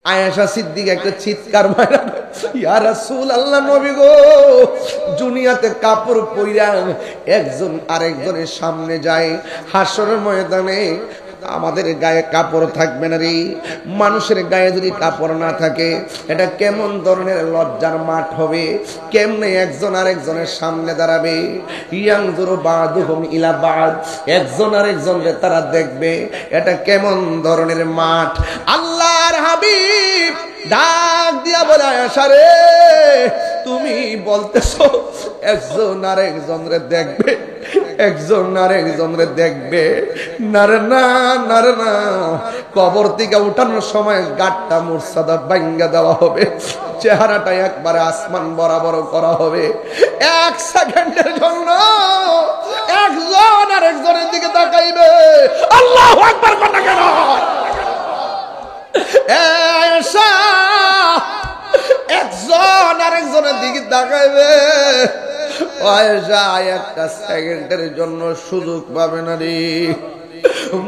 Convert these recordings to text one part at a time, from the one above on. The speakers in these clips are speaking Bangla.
আয়েশা সিদ্দিক একটা চিৎকার মারা, ইয়া রাসূলুল্লাহ, নবী গো, দুনিয়াতে কাপড় পইরা একজন আরেকজনের সামনে যায়, হাসরের ময়দানে আমাদের গায়ে কাপড় থাকবে না রে। মানুষের গায়ে যদি কাপড় না থাকে, এটা কেমন ধরনের লজ্জার মাঠ হবে? কেমনে একজন আরেকজনের সামনে দাঁড়াবে? ইয়ানজুরু বাদুহুম ইলা বাদ, একজন আরেকজনকে তারা দেখবে, এটা কেমন ধরনের মাঠ? আল্লাহর হাবিব ডাক দিয়া বলে, আয়েশা রে, তুমি বলতেছো একজন আরেকজনরে দেখবে, একজন আরেকজনরে দেখবে? নারে না, নারে না, কবর থেকে উঠানোর সময় গাটটা মুর্সাদা ভাঙ্গা দেওয়া হবে, চেহারাটা একবারে আসমান বরাবর করা হবে। এক সেকেন্ডের জন্য একজন আরেকজনের দিকে তাকাইবে। আল্লাহু আকবার কথা কেন? একজন আরেকজনের দিকে তাকাইবে, একটা সেকেন্ডের জন্য সুযোগ পাবে না রে।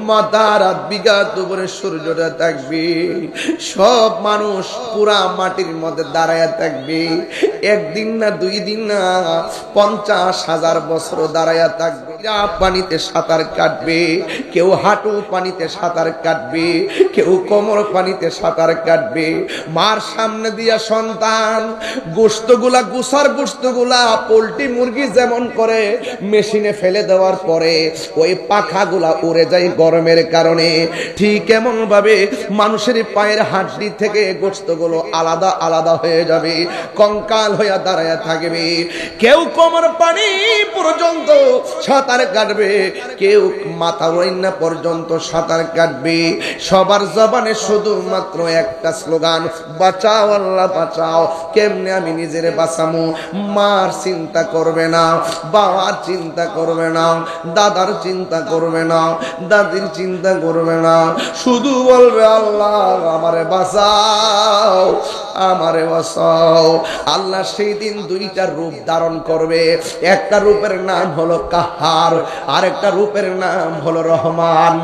মাথার হাত বিঘাত উপরে সূর্যটা থাকবে, সব মানুষ পুরা মাটির মধ্যে দাঁড়ায় থাকবে। একদিন না, দুই দিন না, 50,000 বছর দাঁড়ায় থাকবে। পানিতে সাঁতার কাটবে, কেউ হাঁটু পানিতে সাঁতার কাটবে, কেউ কোমর পানিতে সাঁতার কাটবে। মার সামনে দিয়া সন্তান গোশতগুলা, গুসার গোশতগুলা পোল্ট্রি মুরগি যেমন করে মেশিনে ফেলে দেওয়ার পরে ওই পাখাগুলা উড়ে যায় গরমের কারণে, ঠিক এমন ভাবে মানুষের পায়ের হাড্ডি থেকে গোশতগুলো আলাদা আলাদা হয়ে যাবে, কঙ্কাল হয়ে দাঁড়ায় থাকবে। কেউ কোমর পানি পর্যন্ত সাঁতার কাটবে, কেউ মাথা ওড়না পর্যন্ত সাঁতার কাটবে। সবার জবানে শুধুমাত্র একটা স্লোগান, বাঁচাও আল্লাহ বাঁচাও। কেমনে আমি নিজের বাঁচামু? মার চিন্তা করবে না, বাবার চিন্তা করবে না, দাদার চিন্তা করবে না, দাদির চিন্তা করবে না, শুধু বলবে আল্লাহ আমারে বাঁচাও, আমারে বাঁচাও। আল্লাহ সেই দিন দুইটা রূপ ধারণ করবে। একটা রূপের নাম হলো কাহার, আর একটা রূপের নাম হলো রহমান।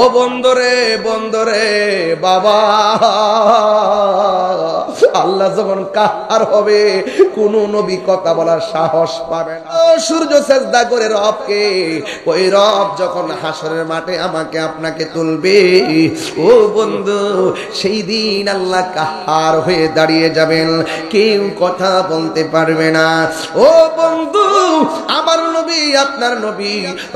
ও বন্ধুরে, বন্ধুরে, বাবা, আল্লাহ যখন কাহার হবে, কোন নবী কথা বলার সাহস পাবে না। সূর্য সেজদা করে রবকে, ওই রব যখন হাসরের মাঠে আমাকে আপনাকে তুলবে, ও বন্ধু, সেই দিন আল্লাহ কাহার হয়ে দাঁড়িয়ে যাবেন, কেউ কথা বলতে পারবে না। ও বন্ধু, আমার নবী, আপনার নবী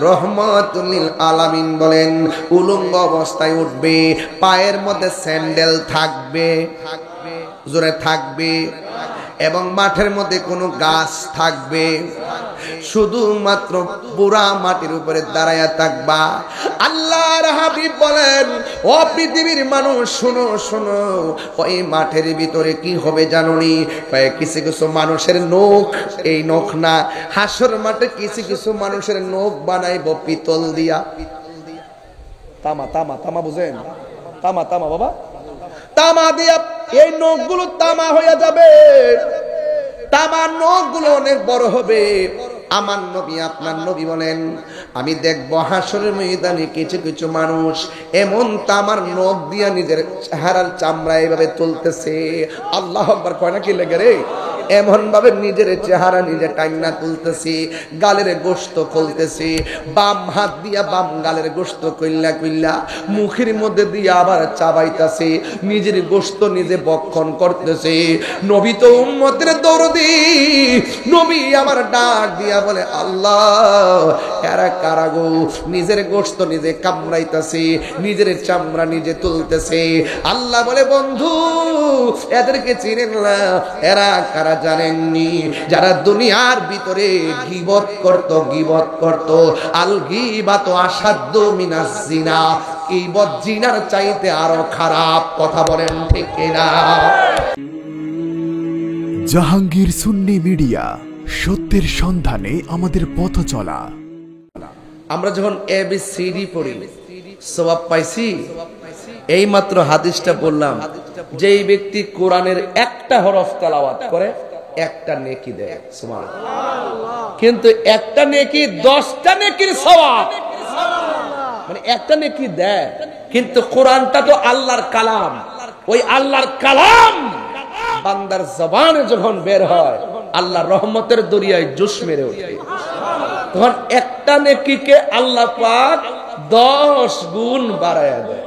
রহমাতুল লিল আলামিন বলেন, উলঙ্গ অবস্থায় উঠবে, পায়ের মধ্যে স্যান্ডেল থাকবে, জোরে থাকবে, এবং মাঠের মধ্যে কোনো গাছ থাকবে, শুধুমাত্র পুরা মাটির উপরে দাঁড়ায়া থাকবা। আল্লাহর হাবিব বলেন, ও পৃথিবীর মানুষ শোনো শোনো, ওই মাঠের ভিতরে কি হবে জানোনি? কিছু কিছু মানুষের নখ, এই নখ না, হাসর মাঠে কিছু কিছু মানুষের নখ বানাইব পিতল দিয়া। তামা, তামা, তামা বুঝেন? তামা, তামা বাবা, তামা দিয়া এই নখগুলো তামা হয়ে যাবে, তামার নখগুলো অনেক বড় হবে। আমার নবী, আপনার নবী বলেন, আমি দেখবো হাসরের ময়দানে কিছু কিছু মানুষ এমন তামার নখ দিয়া নিজের চেহারার চামড়া এইভাবে তুলতেছে। আল্লাহু আকবার কয় না কি লেগে রে? এমন ভাবে নিজের চেহারা নিজে টাইনা তুলতেছি, গালের গোশত খুলতেছি, বাম হাত দিয়া বাম গালের গোশত কইল্লা কইল্লা মুখের মধ্যে দিয়ে আবার চাবাইতাছে, নিজের গোশত নিজে বক্ষণ করতেছে। নবী তো উম্মতের দরদি, নবী আমার ডাক দিয়া বলে, আল্লাহ এরা কারা গো? নিজের গোশত নিজে কামড়াইতেছে, নিজের চামড়া নিজে তুলতেছে। আল্লাহ বলে, বন্ধু এদেরকে চিনেন না? এরা কারা জানেননি? যারা দুনিয়ার ভিতরে গীবত করত, গীবত করত। আল গীবাতু আসাদ্দু মিনাজ জিনা, গীবত জিনার চাইতে আরো খারাপ। কথা বলেন ঠিক কিনা? জাহাঙ্গীর সুন্নি মিডিয়া, সত্যের সন্ধানে আমাদের পথ চলা। আমরা যখন ABCD পড়ি সওয়াব পাইছি। এই মাত্র হাদিসটা বললাম, যেই ব্যক্তি কোরআনের একটা হরফ তেলাওয়াত করে একটা নেকি দেয়, সুবহানাল্লাহ। কিন্তু একটা নেকি 10টা নেকির সওয়াব, মানে একটা নেকি দেয়। কিন্তু কোরআনটা তো আল্লাহর কালাম, ওই আল্লাহর কালাম বান্দার জবানে যখন বের হয়, আল্লাহর রহমতের দরিয়ায় জোশ মেরে ওঠে। তখন একটা নেকিকে আল্লাহ পাক 10 গুণ বাড়ায়া দেয়।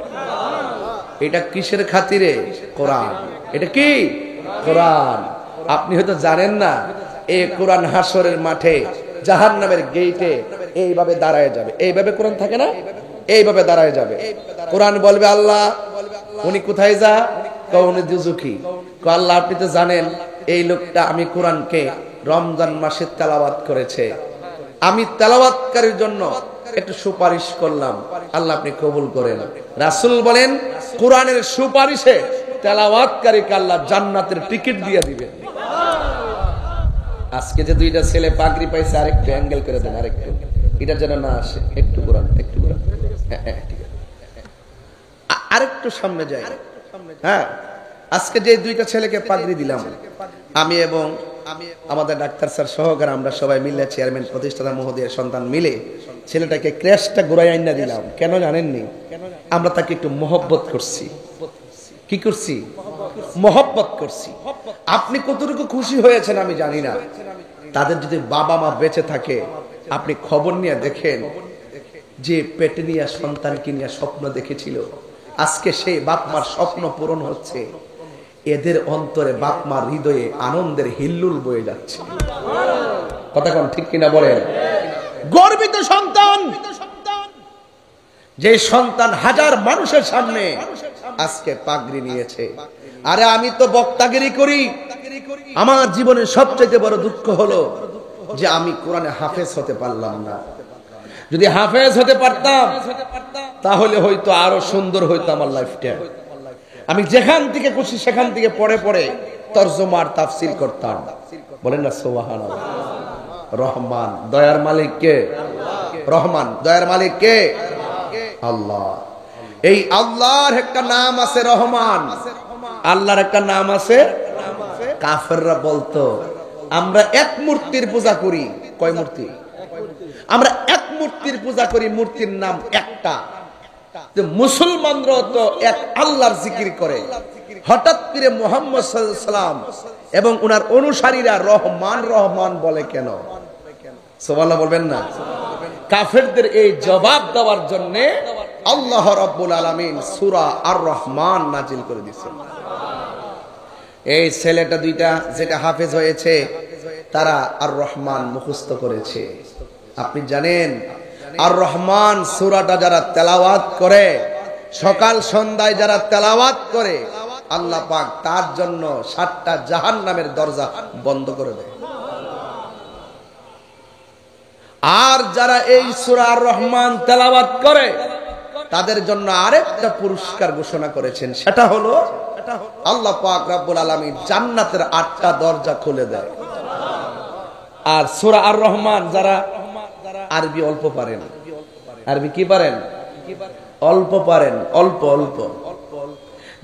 এটা কিসের খাতিরে? কোরআন। এটা কি? কোরআন। আপনি হয়তো জানেন না, এই কোরআন হাসরের মাঠে জাহান্নামের গেটে এইভাবে দাঁড়ায় যাবে। এইভাবে কোরআন থাকে না, এইভাবে দাঁড়ায় যাবে। কোরআন বলবে, আল্লাহ উনি কোথায় যা? উনি দুজখী। আল্লাহ আপনি তো জানেন এই লোকটা আমি কোরআনকে রমজান মাসে তেলাওয়াত করেছে, আমি তেলাওয়াতকারীর জন্য একটু সুপারিশ করলাম, আল্লাহ আপনি কবুল করেন। রাসূল বলেন, কোরআনের সুপারিশে তেলাওয়াতকারীকে আল্লাহ জান্নাতের টিকিট দিয়ে দিবেন। আজকে যে দুইটা ছেলে পাগড়ি পাইছে, আরেকটু অ্যাঙ্গেল করে দেন, আরেকটু, এটা যেন না আসে, একটু কোরআন, একটু কোরআন, আরেকটু সামনে যাই। হ্যাঁ, আজকে যে দুইটা ছেলেকে পাগড়ি দিলাম, আমি এবং আমাদের ডাক্তার স্যার সহকারে আমরা সবাই মিলে, চেয়ারম্যান প্রতিষ্ঠাতা মহোদয়ের সন্তান মিলে ছেলেটাকে ক্র্যাশটা ঘুরাই আইনা দিলাম। কেন জানেননি? আমরা তাকে একটু মহব্বত করছি। কি করছি? মহব্বত করছি। আপনি কতটুকু খুশি হয়েছেন আমি জানি না। তাদের যদি বাবা মা বেঁচে থাকে, আপনি খবর নিয়ে দেখেন, যে পেটে নিয়ে সন্তানকে নিয়ে স্বপ্ন দেখেছিল, আজকে সেই বাপ মার স্বপ্ন পূরণ হচ্ছে। এদের অন্তরে বাপ মার হৃদয়ে আনন্দের হিল্লুল বয়ে যাচ্ছে। কথা কোন ঠিক কিনা বলেন? গর্বিত সন্তান, যে সন্তান হাজার মানুষের সামনে আজকে পাগড়ি নিয়েছে। আরে আমি তো বক্তাগিরি করি, আমার জীবনের সবচেয়ে বড় দুঃখ হলো যে আমি কোরআনে হাফেজ হতে পারলাম না। যদি হাফেজ হতে পারতাম তাহলে হয়তো আরো সুন্দর হইতো আমার লাইফটা। আমি যেখান থেকে খুশি সেখান থেকে পড়ে পড়ে তরজমা আর তাফসীর করতাম। বলেন না সুবহানাল্লাহ। রহমান, দয়ার মালিক কে? রহমান, দয়ার মালিক কে? আল্লাহ। এই আল্লাহর একটা নাম আছে রহমান, আল্লাহর একটা নাম আছে। কাফেররা বলতো আমরা এক মূর্তির পূজা করি। কয় মূর্তি? আমরা এক মূর্তির পূজা করি, মূর্তির নাম একটা। মুসলমানরা তো এক আল্লাহর জিকির করে। হঠাৎ করে মুহাম্মদ সাল্লাল্লাহু আলাইহি সাল্লাম এবং ওনার অনুসারীরা রহমান রহমান বলে কেন? সুবহানাল্লাহ বলবেন না? কাফেরদের এই জবাব দেওয়ার জন্য আল্লাহ রাব্বুল আলামিন সূরা আর রহমান নাজিল করে দিয়েছেন। এই ছেলেটা দুইটা যেটা হাফেজ হয়েছে, তারা আর রহমান মুখস্থ করেছে। আপনি জানেন আর রহমান সূরাটা যারা তেলাওয়াত করে, সকাল সন্ধ্যায় যারা তেলাওয়াত করে, আল্লাহ পাক তার জন্য 7টা জাহান্নামের দরজা বন্ধ করে দেয়। আর যারা এই সূরা আর রহমান তেলাওয়াত করে, তাদের জন্য আরেকটা পুরস্কার ঘোষণা করেছেন। সেটা হলো আল্লাহ পাক রব্বুল আলামিন জান্নাতের 8টা দরজা খুলে দেয়। আর সূরা আর রহমান যারা আরবি অল্প পারেন, আরবি কি পারেন? অল্প পারেন, অল্প অল্প।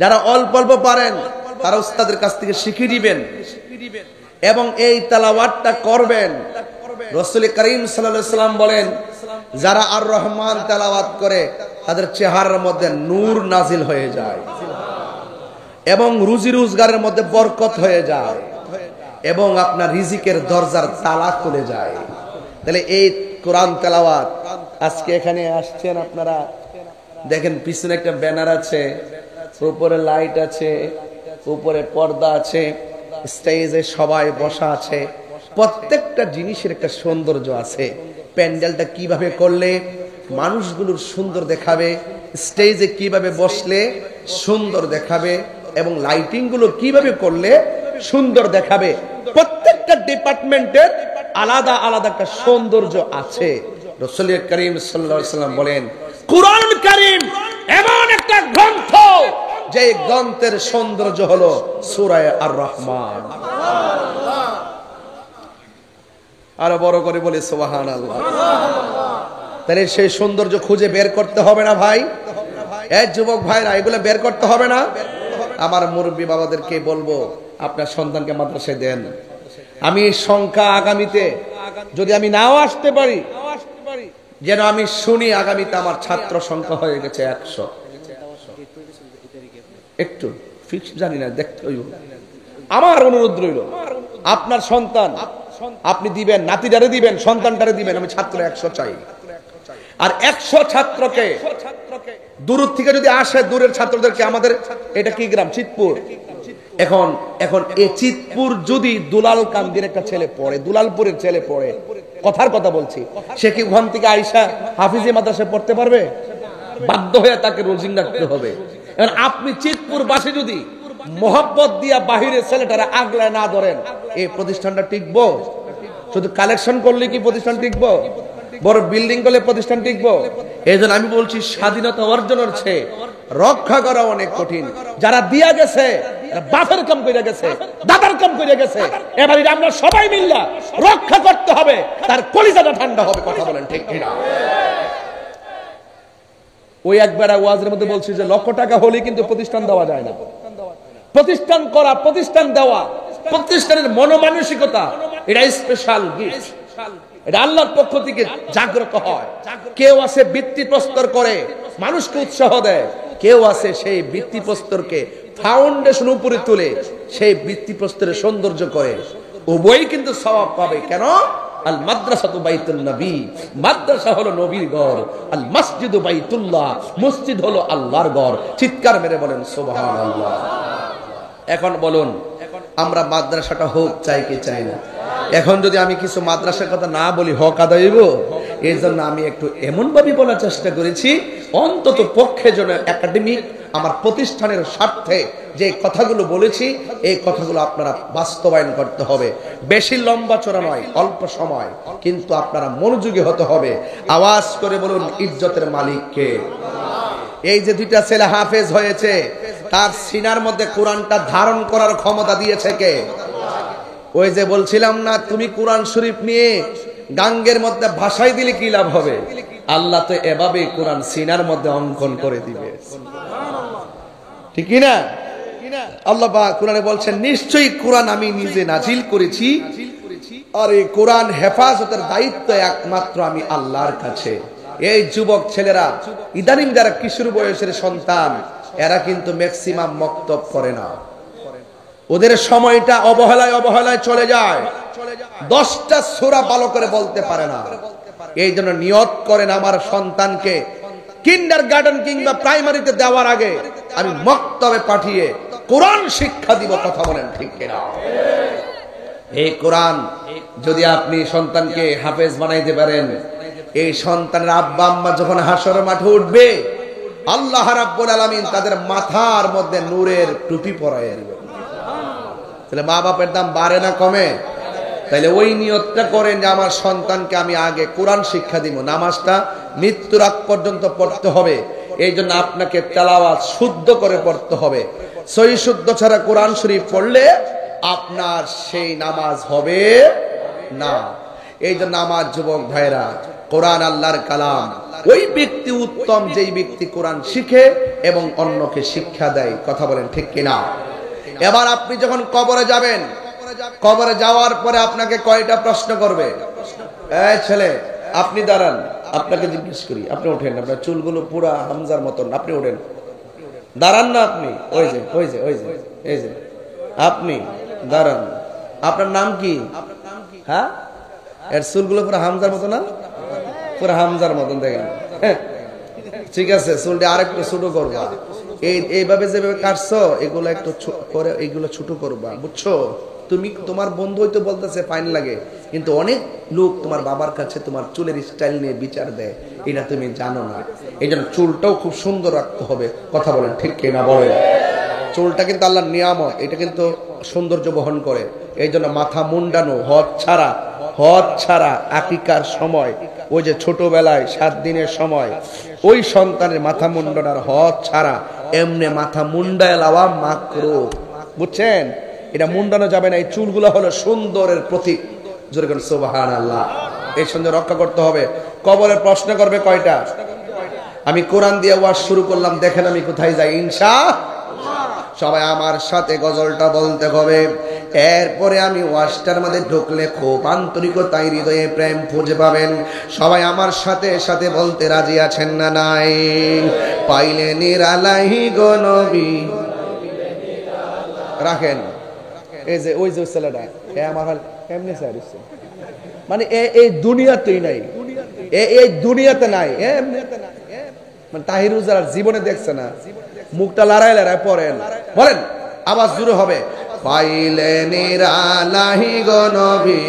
যারা অল্প অল্প পারেন তারা উস্তাদের কাছ থেকে শিখে দিবেন এবং এই তেলাওয়াতটা করবেন। রাসূল করিম সাল্লাল্লাহু আলাইহি সাল্লাম বলেন, যারা আর রহমান তেলাওয়াত করে তাদের চেহারার মধ্যে নূর নাজিল হয়ে যায় এবং রুজি রোজগারের মধ্যে বরকত হয়ে যায় এবং আপনার রিজিকের দরজার তালা খুলে যায়। তাহলে এই কোরআন তেলাওয়াত, আজকে এখানে আসছেন আপনারা, দেখেন পিছনে একটা ব্যানার আছে, উপরে লাইট আছে, উপরে পর্দা আছে, স্টেজে সবাই বসা আছে, প্রত্যেকটা জিনিসের একটা সৌন্দর্য আছে। প্যান্ডেলটা কিভাবে করলে মানুষগুলোর সুন্দর দেখাবে, স্টেজে কিভাবে বসলে সুন্দর দেখাবে এবং লাইটিং গুলো কিভাবে করলে সুন্দর দেখাবে, প্রত্যেকটা ডিপার্টমেন্টের আলাদা আলাদা একটা সৌন্দর্য আছে। রাসূল করিম সাল্লাল্লাহু আলাইহি ওয়াসাল্লাম বলেন, কুরআন কারীম এমন একটা গ্রন্থ যে গ্রন্থের সৌন্দর্য হলো সূরা আর রহমান। আরো বড় করে বলি সুবহানাল্লাহ। তাহলে সেই সৌন্দর্য খুঁজে বের করতে হবে না ভাই? এই যুবক ভাইরা, এগুলো বের করতে হবে না? আমার মুরব্বী বাবাদেরকে বলবো, আপনার সন্তানকে মাদ্রাসায় দেন। আমি সংখ্যা আগামীতে যদি আমি নাও আসতে পারি, যেন আমি শুনি আগামীতে আমার ছাত্র সংখ্যা হয়ে গেছে 100। একটু ফিক্স জানি না, দেখতে হইব। আমার অনুরোধ রইল, আপনার সন্তান আপনি দিবেন, নাতিটারে দিবেন, সন্তানটারে দিবেন। আমি ছাত্র 100 চাই, আর 100 ছাত্রকে দূর থেকে যদি আসে, দূরের ছাত্রদেরকে, আমাদের এটা কি গ্রাম? চিতপুর। এখন এই চিতপুর যদি দুলাল কান্দির একটা ছেলে পড়ে, দুলালপুরের ছেলে পড়ে, কথার কথা বলছি, সে কি ওখান থেকে আইসা হাফিজি মাদ্রাসায় পড়তে পারবে? বাধ্য হয়ে তাকে রোজিং রাখতে হবে। এখন আপনি চিতপুর বাসে যদি মোহাব্বত দিয়া বাহিরের ছেলেটারা আগলায় না ধরেন, এই প্রতিষ্ঠানটা টিকবো? শুধু কালেকশন করলে কি প্রতিষ্ঠান টিকবো? বড় বিল্ডিং করলে প্রতিষ্ঠান টিকবো? এই জন্য আমি বলছি, স্বাধীনতা অর্জনের চেয়ে রক্ষা করা অনেক কঠিন। যারা দিয়া গেছে, বাপের কাম করে গেছে, দাদার কাম করে গেছে, এবার আমরা সবাই মিল্লা রক্ষা করতে হবে, তার কলিজাটা ঠান্ডা হবে। কথা বলেন ঠিক কিনা? ওই একবার ওয়াজের মধ্যে বলছি যে লক্ষ টাকা হলে কিন্তু প্রতিষ্ঠান দেওয়া যায় না। প্রতিষ্ঠান করা, প্রতিষ্ঠান দেওয়া, প্রতিষ্ঠানের মনোমানসিকতা, এটা স্পেশাল গিফট। এটা আল্লাহর পক্ষ থেকে জাগ্রত হয়। কেউ আছে বৃত্তি প্রস্তর করে মানুষকে উৎসাহ দেয়, কেউ আছে সেই বৃত্তি প্রস্তরকে ফাউন্ডেশন উপরে তুলে সেই বৃত্তি প্রস্তরের সৌন্দর্য করে। উভয়ই কিন্তু সওয়াব পাবে। কেন? আল মাদ্রাসাতু বাইতুন নবী, মাদ্রাসা হলো নবীর ঘর। আল মসজিদু বাইতুল্লাহ, মসজিদ হলো আল্লাহর ঘর। চিৎকার মেরে বলেন সুবহানাল্লাহ। এখন বলুন, আমরা মাদ্রাসাটা হোক চাই কি চাই না? এখন যদি আমি কিছু মাদ্রাসার কথা না বলি, হক আদায় হইব? এই জন্য আমি একটু এমন ভাবে বলার চেষ্টা করেছি, অন্তত পক্ষে যেন একাডেমিক আমার প্রতিষ্ঠানের স্বার্থে যে কথাগুলো বলেছি, এই কথাগুলো আপনারা বাস্তবায়ন করতে হবে। বেশি লম্বা চড়া নয়, অল্প সময়, কিন্তু আপনারা মনোযোগী হতে হবে। আওয়াজ করে বলুন, ইজ্জতের মালিক কে? এই যে দুইটা ছেলে হাফেজ হয়েছে, তার সিনার মধ্যে কোরআনটা ধারণ করার ক্ষমতা দিয়েছে কে? ওই যে বলছিলাম না, তুমি কোরআন শরীফ নিয়ে গাঙ্গের মধ্যে ভাসাই দিলে কি লাভ হবে? আল্লাহ তো এভাবে কোরআন সিনার মধ্যে অঙ্কন করে দিবে, ঠিক না? আল্লাহ পাক কোরআনে বলছেন, নিশ্চয়ই কোরআন আমি নিজে নাজিল করেছি, আর এই কোরআন হেফাজতের দায়িত্ব একমাত্র আমি আল্লাহর কাছে। এই যুবক ছেলেরা, ইদানিং যারা কিশোর বয়সের সন্তান, এরা কিন্তু ম্যাক্সিমাম মক্তব করে না। ওদের সময়টা অবহেলায় চলে যায়। 10টা সূরা ভালো করে বলতে পারে না। এই জন্য নিয়ত করেন, আমার সন্তানকে কিন্ডারগার্টেন কিংবা প্রাইমারিতে দেওয়ার আগে আমি মক্তবে পাঠিয়ে কোরআন শিক্ষা দিব। কথা বলেন ঠিক কিনা? এই কোরআন যদি আপনি সন্তানকে হাফেজ বানাইতে পারেন, এই সন্তানের আব্বা আম্মা যখন হাসর মাঠে উঠবে, আল্লাহ রাব্বুল আলামিন তাদের মাথার মধ্যে নূরের টুপি পরাইয়া দিবেন। তাহলে মা বাপের দাম বাড়ে না কমে? তাহলে ওই নিয়তটা করেন যে আমার সন্তানকে আমি আগে কোরআন শিক্ষা দিব। নামাজটা মৃত্যুর আগ পর্যন্ত পড়তে হবে। এই জন্য আপনাকে তেলাওয়াত শুদ্ধ করে পড়তে হবে। সহি শুদ্ধ ছাড়া কোরআন শরীফ পড়লে আপনার সেই নামাজ হবে না। এই জন্য আমার যুবক ভাইরা, কোরআন আল্লাহর কালাম। ওই ব্যক্তি উত্তম যেই ব্যক্তি কোরআন শিখে এবং অন্যকে শিক্ষা দেয়। কথা বলেন ঠিক কিনা? এবার আপনি যখন কবরে যাবেন, কবরে যাওয়ার পরে আপনাকে কয়টা প্রশ্ন করবে? এই ছেলে, আপনি দাঁড়ান, আপনাকে জিজ্ঞেস করি, আপনি ওঠেন, আপনার চুলগুলো পুরা হামজার মতন, আপনি ওঠেন, দাঁড়ান না আপনি, ওই যে এই যে আপনি দাঁড়ান, আপনার নাম কি? হ্যাঁ, এর চুলগুলো পুরো হামজার মতো না? পুরো হামজার মতন দেখেন, ঠিক আছে, চুলটা আরেকটু ছোট করবা। এইভাবে যেভাবে কাটছো, এগুলো একটু করে এইগুলো ছোট করবা, বুঝছো? তুমি তোমার বন্ধু হয়তো বলতেছে ফাইন লাগে, কিন্তু অনেক লোক তোমার বাবার কাছে তোমার চুলের স্টাইল নিয়ে বিচার দেয়, এটা তুমি জানো না। এই জন্য চুলটাও খুব সুন্দর রাখতে হবে। কথা বলেন ঠিক কিনা বলেন? চুলটা কিন্তু আল্লাহর নিয়ামত, এটা কিন্তু সৌন্দর্য বহন করে। এই জন্য মাথা মুন্ডানো, হজ ছাড়া আকিকার সময়, ওই যে ছোটবেলায় 7 দিনের সময় ওই সন্তানের মাথা মুন্ডানোর হজ ছাড়া এমনি মাথা মুন্ডায় লাওয়া মাকরুহ, বুঝছেন? এটা মুন্ডানো যাবে না। এই চুলগুলো হলো সুন্দরের প্রতীক। জোরে বলেন সুবহানাল্লাহ। এই সুন্দর রক্ষা করতে হবে। কবরের প্রশ্ন করবে কয়টা? আমি কোরআন দিয়ে ওয়াজ শুরু করলাম, দেখেন আমি কোথায় যাই। ইনশাআল্লাহ সবাই আমার সাথে গজলটা বলতে হবে। এরপরে আমি ওয়াজটার মধ্যে ঢুকলে খুব আন্তরিকতায় হৃদয়ে প্রেম খুঁজে পাবেন। সবাই আমার সাথে সাথে বলতে রাজি আছেন না নাই? পাইলে নিরালাই গো নবী, রাখেন। এই যে ওই যে ছেলেটা আমার এমনি চাইছে, মানে এই দুনিয়াতেই নাই, এই দুনিয়াতে নাই, মানে তাহিরুজার জীবনে দেখছে না। মুখটা লড়াই লড়াই পড়েন, বলেন আওয়াজ জোরে হবে। পাইলে নিরালাহি গো নবী,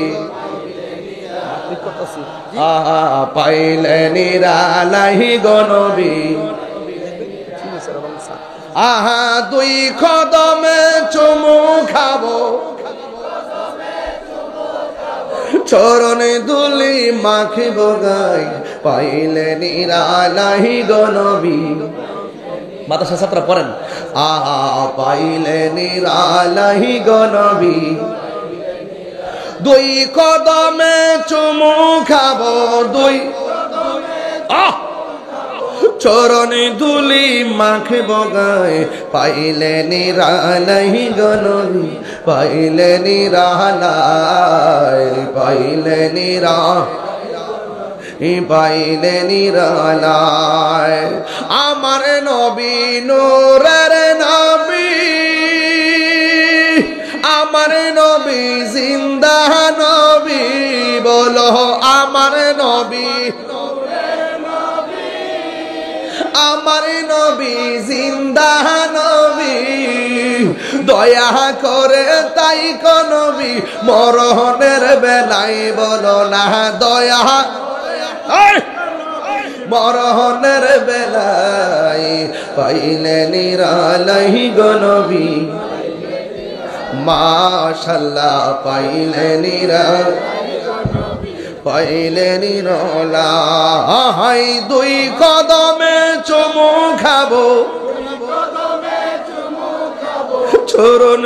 পাইলে নিরালাহি গো নবী, আহা দুই কদমে চুমু খাবো, চরণে দুলি মাখিব গাই, পাইলে নিরালাহি গো নবী। মাদ্রাসা ছাত্র পড়েন, আহা পাইলে নিরালাহি গো নবী, দুই কদমে চুমু খাবো, দুই চরণে দুলি মাখিব গায়ে, পাইলে নিরালাহি গো নবী, পাইলে নিরালাই, পাইলে পাইলে নিরালাই। আমার নবী নূরের নবী, আমার নবী জিন্দা নবী, বলো আমার নবী, আমার নবী জিন্দা নবী, দয়া করে তাই কো নবী, মরণের বেলায় বলো না দয়া, মরণের বেলায় পাইলে নিরালাহি গো নবী, মাশাআল্লাহ পাইলে পাইলে নিরালাই, দুই কদমে চুমু খাবো, চরণ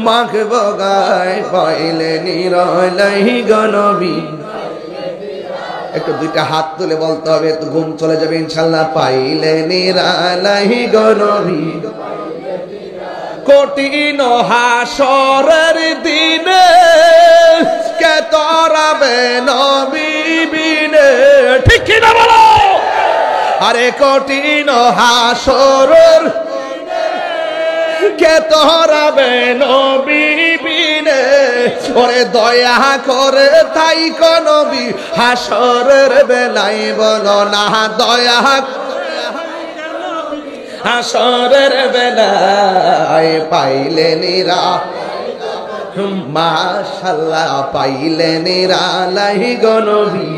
মাখিব গায়, পাইলে নিরালাহি গো নবী। একটু দুইটা হাত তুলে বলতে হবে, তো ঘুম চলে যাবে ইনশাআল্লাহ। পাইলে নিরালাহি গো নবী, কঠিন হাসরের দিনে কে তরাবে নবী বিনে, ঠিক কি না বলো? আরে কঠিন হাসরের কে তরাবে নবী বিনে, ওরে দয়া করে তাই কো নবী, হাসরের বেলায় বলো না দয়া, হাসরের বেলায় পাইলে নিরা, মাশাআল্লাহ পাইলে নিরালাহি গো নবী।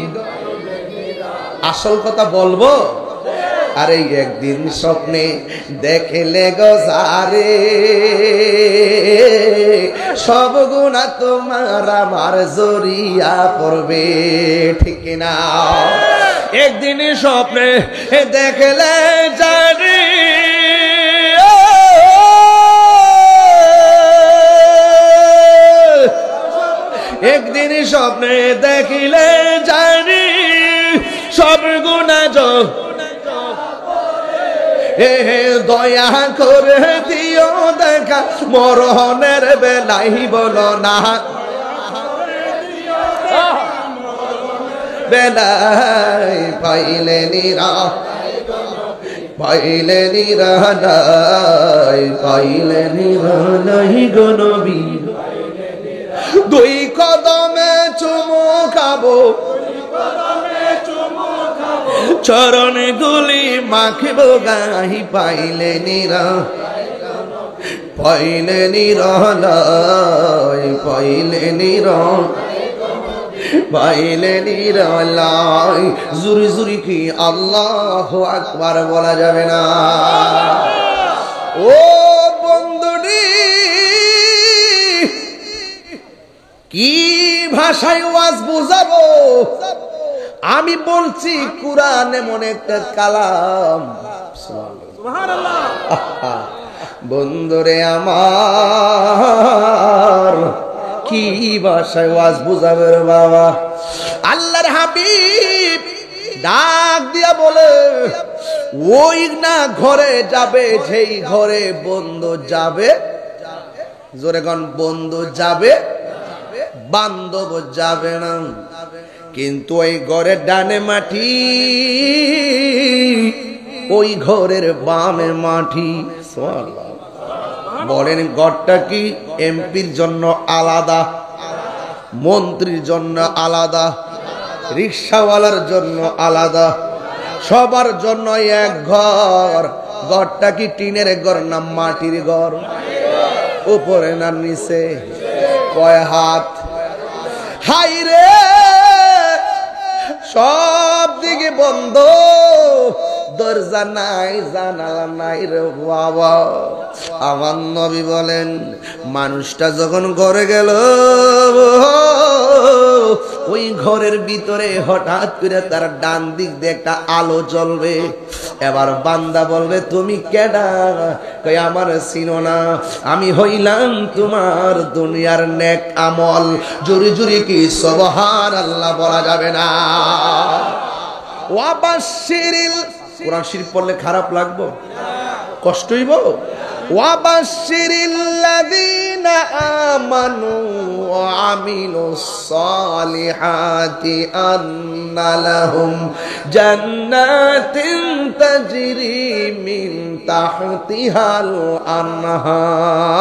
আসল কথা বলবো, আরে একদিন স্বপ্নে দেখলে গো যারে, সব গুনাহ তোমার আমার জড়িয়া পড়বে, ঠিক না? একদিন স্বপ্নে দেখলে যারে, একদিন স্বপ্নে দেখিলে জানি, সব গুনাহ দয়া করে দিও দেখা, মরণের বেলায় বলো না বেলায় পাইলে নিরা, পাইলে নিরালাই, পাইলে নিরালাই গো নবী, দুই কদমে চুমু খাবো, চরণে দুলি মাখিব গাহি, পাইলে নিরা, পাইলে নিরালাই, পাইলে নিরা, পাইলে নিরালাই। জুরি জুরি কি আল্লাহু আকবার বলা যাবে না? ও বন্ধুনি, কি ভাষায় ওয়াজ বুঝাবো? আমি বলছি কুরআন এমন একটা কালাম, সুবহানাল্লাহ। বন্ধুরে আমার, কি ভাষায় ওয়াজ বুঝাবে রে বাবা? আল্লাহর হাবিব ডাক দিয়া বলে, ওই না ঘরে যাবে, যেই ঘরে বন্ধু যাবে, জোরে গন, বন্ধু যাবে, বান্ধব যাবে না। কিন্তু ওই ঘরের ডানে মাটি, ওই ঘরের বামে মাটি, বলেন ঘরটা কি এমপির জন্য আলাদা, মন্ত্রীর জন্য আলাদা, রিক্সাওয়ালার জন্য আলাদা, সবার জন্য এক ঘর? ঘরটা কি টিনের ঘর না মাটির ঘর? উপরে না নিচে? কয় হাত? হাই রে, সব দিকে বন্ধ, দরজা নাই, জানালা নাই রে বাবা। আমার নবী বলেন মানুষটা যখন ঘরে গেল, ওই ঘরের ভিতরে হঠাৎ করে তার ডান দিক দিয়ে একটা আলো জ্বলবে। এবার বান্দা বলবে তুমি কেডা? কই আমার চিনো না, আমি হইলাম তোমার দুনিয়ার নেক আমল। জোরে জোরে কি সুবহানাল্লাহ বলা যাবে না? ওয়াবাশশিরিল, কোরআন শরীফ পড়লে খারাপ লাগবো? কষ্ট হইব? ওয়াবাশশিরিল্লাযীনা আমানু ওয়া আমিলুস সালিহাতি আন্না লাহুম জান্নাতিন তাজরি মিন তাহতিহাল আনহার।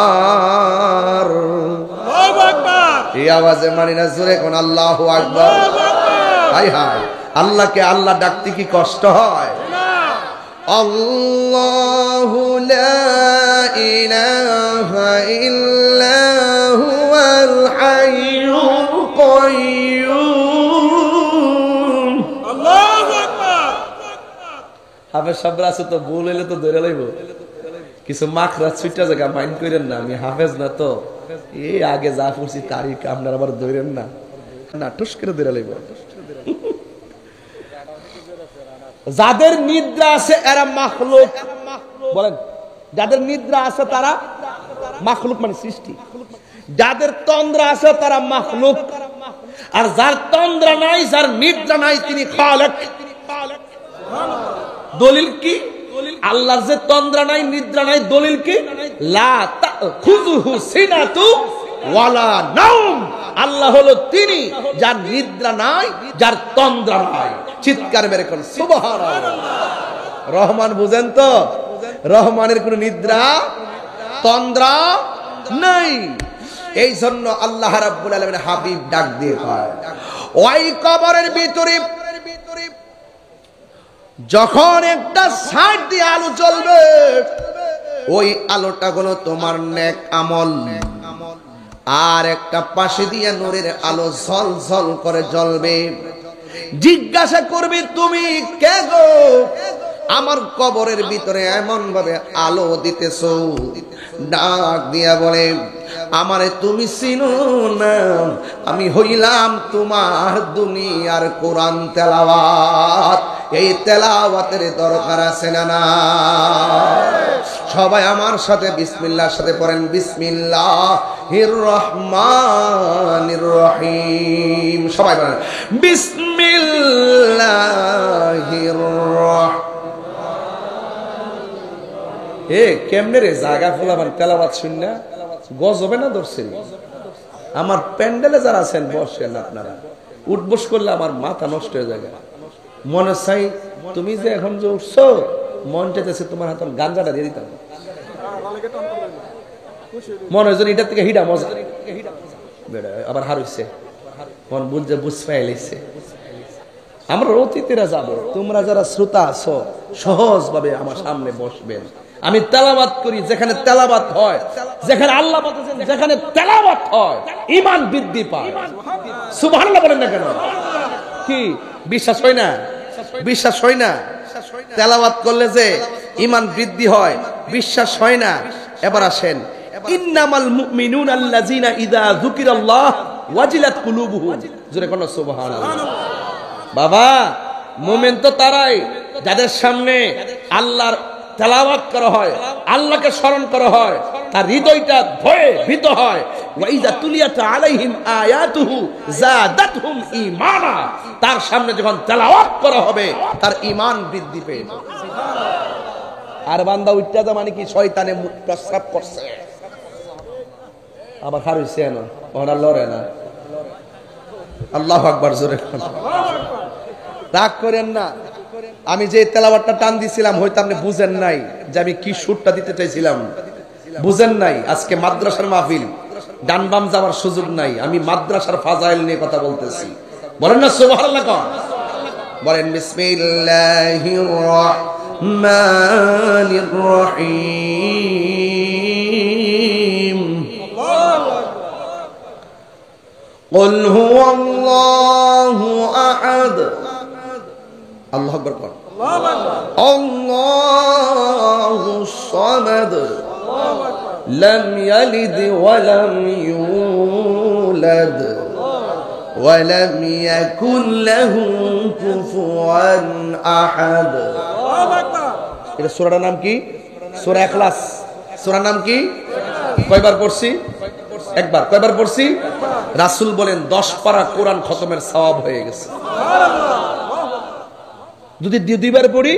আল্লাহু আকবার। এই আওয়াজে মানি না জোরে কোন আল্লাহু আকবার। হায় হায়, আল্লাহকে আল্লাহ ডাকতে কি কষ্ট হয়? আল্লাহু লা ইলাহা ইল্লা হুয়াল হাইয়ুল কাইয়্যুম। আল্লাহু আকবার। হাফেজ সাহেব আছে তো, ভুল হইলে তো ধরে লইব। কিছু মাখরা ছুটা জায়গা মাইন্ড করেন না, আমি হাফেজ না তো, এই আগে যা পড়ছি তারিখ আপনারা আবার ধরেন না, না টুস করে ধরে লইব। যাদের নিদ্রা আছে এরা মাখলুক। বলেন, যাদের নিদ্রা আছে তারা মাখলুক মানে সৃষ্টি। যাদের তন্দ্রা আছে তারা মাখলুক। আর যার তন্দ্রা নাই, যার নিদ্রা নাই, তিনি খালেক। দলিল কি? আল্লাহর যে তন্দ্রা নাই, নিদ্রা নাই, দলিল কি? লা তাখুযুহু সিনাতু ওয়ালা নাওম। আল্লাহ হলো তিনি যার নিদ্রা নাই, যার তন্দ্রা নাই। চিৎকার মেরে কোন সুবহানাল্লাহ। রহমান বুঝেন তো, রহমানের কোন নিদ্রা তন্দ্রা নাই। এই জন্য আল্লাহ রাব্বুল আলামিন হাবিব ডাক দিয়ে কয়, ওই কবরের ভিতরে যখন একটা সাইড দিয়ে আলো জ্বলবে, ওই আলোটা হলো তোমার নেক আমল। আর একটা পাশে দিয়ে নূরের আলো ঝল ঝল করে জ্বলবে। জিজ্ঞাসা করবে তুমি কে গো, আমার কবরের ভিতরে এমন ভাবে আলো দিতেছো? ডাক দিয়া বলে আমারে তুমি চিনো না, আমি হইলাম তোমার দুনিয়ার কোরআন তেলাওয়াত। এই তেলাওয়াতের দরকার আছে না? না, সবাই আমার সাথে বিসমিল্লাহর সাথে পড়েন, বিসমিল্লাহির রহমানির রহিম। সবাই বলেন বিসমিল্লাহির রহমানির। এ কেমনে রে জায়গা ফুলাবার তেলাওয়াত শুননা গজবে না ধরছে? আমার প্যান্ডেলে যারা আছেন বসেন, আপনারা উঠবস করলে আমার মাথা নষ্ট হয়ে যায়। মনে চাই তুমি যে এখন যে উঠছো, মন চাইতেছে তোমার হাতে গাঞ্জাটা দিয়ে দিতাম। মনে হয় এটার থেকে হিডা মজা, আবার হারুইছে মন বুঝে বুঝ পাইছে। আমরা অতিথিরা যাব, তোমরা যারা শ্রোতা আছো সহজ ভাবে আমার সামনে বসবেন। আমি তেলাওয়াত করি, যেখানে তেলাওয়াত হয়, যেখানে আল্লাহ বলেছেন যেখানে তেলাওয়াত হয় ঈমান বৃদ্ধি পায়। সুবহানাল্লাহ বলেন না কেন? কি বিশ্বাস হয় না? বিশ্বাস হয় না? তেলাওয়াত করলে যে ঈমান বৃদ্ধি হয়, বিশ্বাস হয় না? এবার আসেন, ইন্নামাল মুমিনুনা আল্লাযিনা ইযা যুকিরাল্লাহ ওয়াজিলাত কুলুবুহুম। জোরে কোন সুবহানাল্লাহ। বাবা, মুমিন তো তারাই যাদের সামনে আল্লাহর তেলাওয়াত করা হয়, আল্লাহকে স্মরণ করা হয়, তার হৃদয়টা ভয়ে ভীত হয়। ওয়া ইযা তুলিয়াত আলাইহিম আয়াতুহু যাদাতহুম ঈমানা। তার সামনে যখন তেলাওয়াত করা হবে তার ঈমান বৃদ্ধি পেয়ে যাবে। আর বান্দা উঠতে যা মানে কি শয়তানে মুখ প্রস্রাব করছে, আবার হারুইছে না, ওরা লড়ে না। আল্লাহু আকবার, জোরে রাগ করেন না। আমি যে তেলাওয়াতটা টান দিছিলাম হয়তো আপনি বুঝেন নাই যে আমি কি সুরটা দিতে চাইছিলাম। বুঝেন নাই, আজকে মাদ্রাসার মাহফিল, ডান বাম যাওয়ার সুযোগ নাই, আমি মাদ্রাসার ফাজাইল নিয়ে কথা বলতেছি। বলেন না সুবহানাল্লাহ, বলেন বিসমিল্লাহির রহমানির রহিম। কুল হুয়াল্লাহু আহাদ, আল্লাহু আকবার বল, আল্লাহুস সামাদ, লাম ইয়ালিদ ওয়া লাম ইউলাদ ওয়া লাম ইয়াকুল লাহু কুফুয়ান আহাদ। এটা সূরাটার নাম কি? সূরা ইখলাস। সূরার নাম কি? কয়বার পড়ছি? একবার। কয়বার পড়ছি? রাসূল বলেন 10 পারা কোরআন খতমের সওয়াব হয়ে গেছে। যদি দুইবার পড়ি,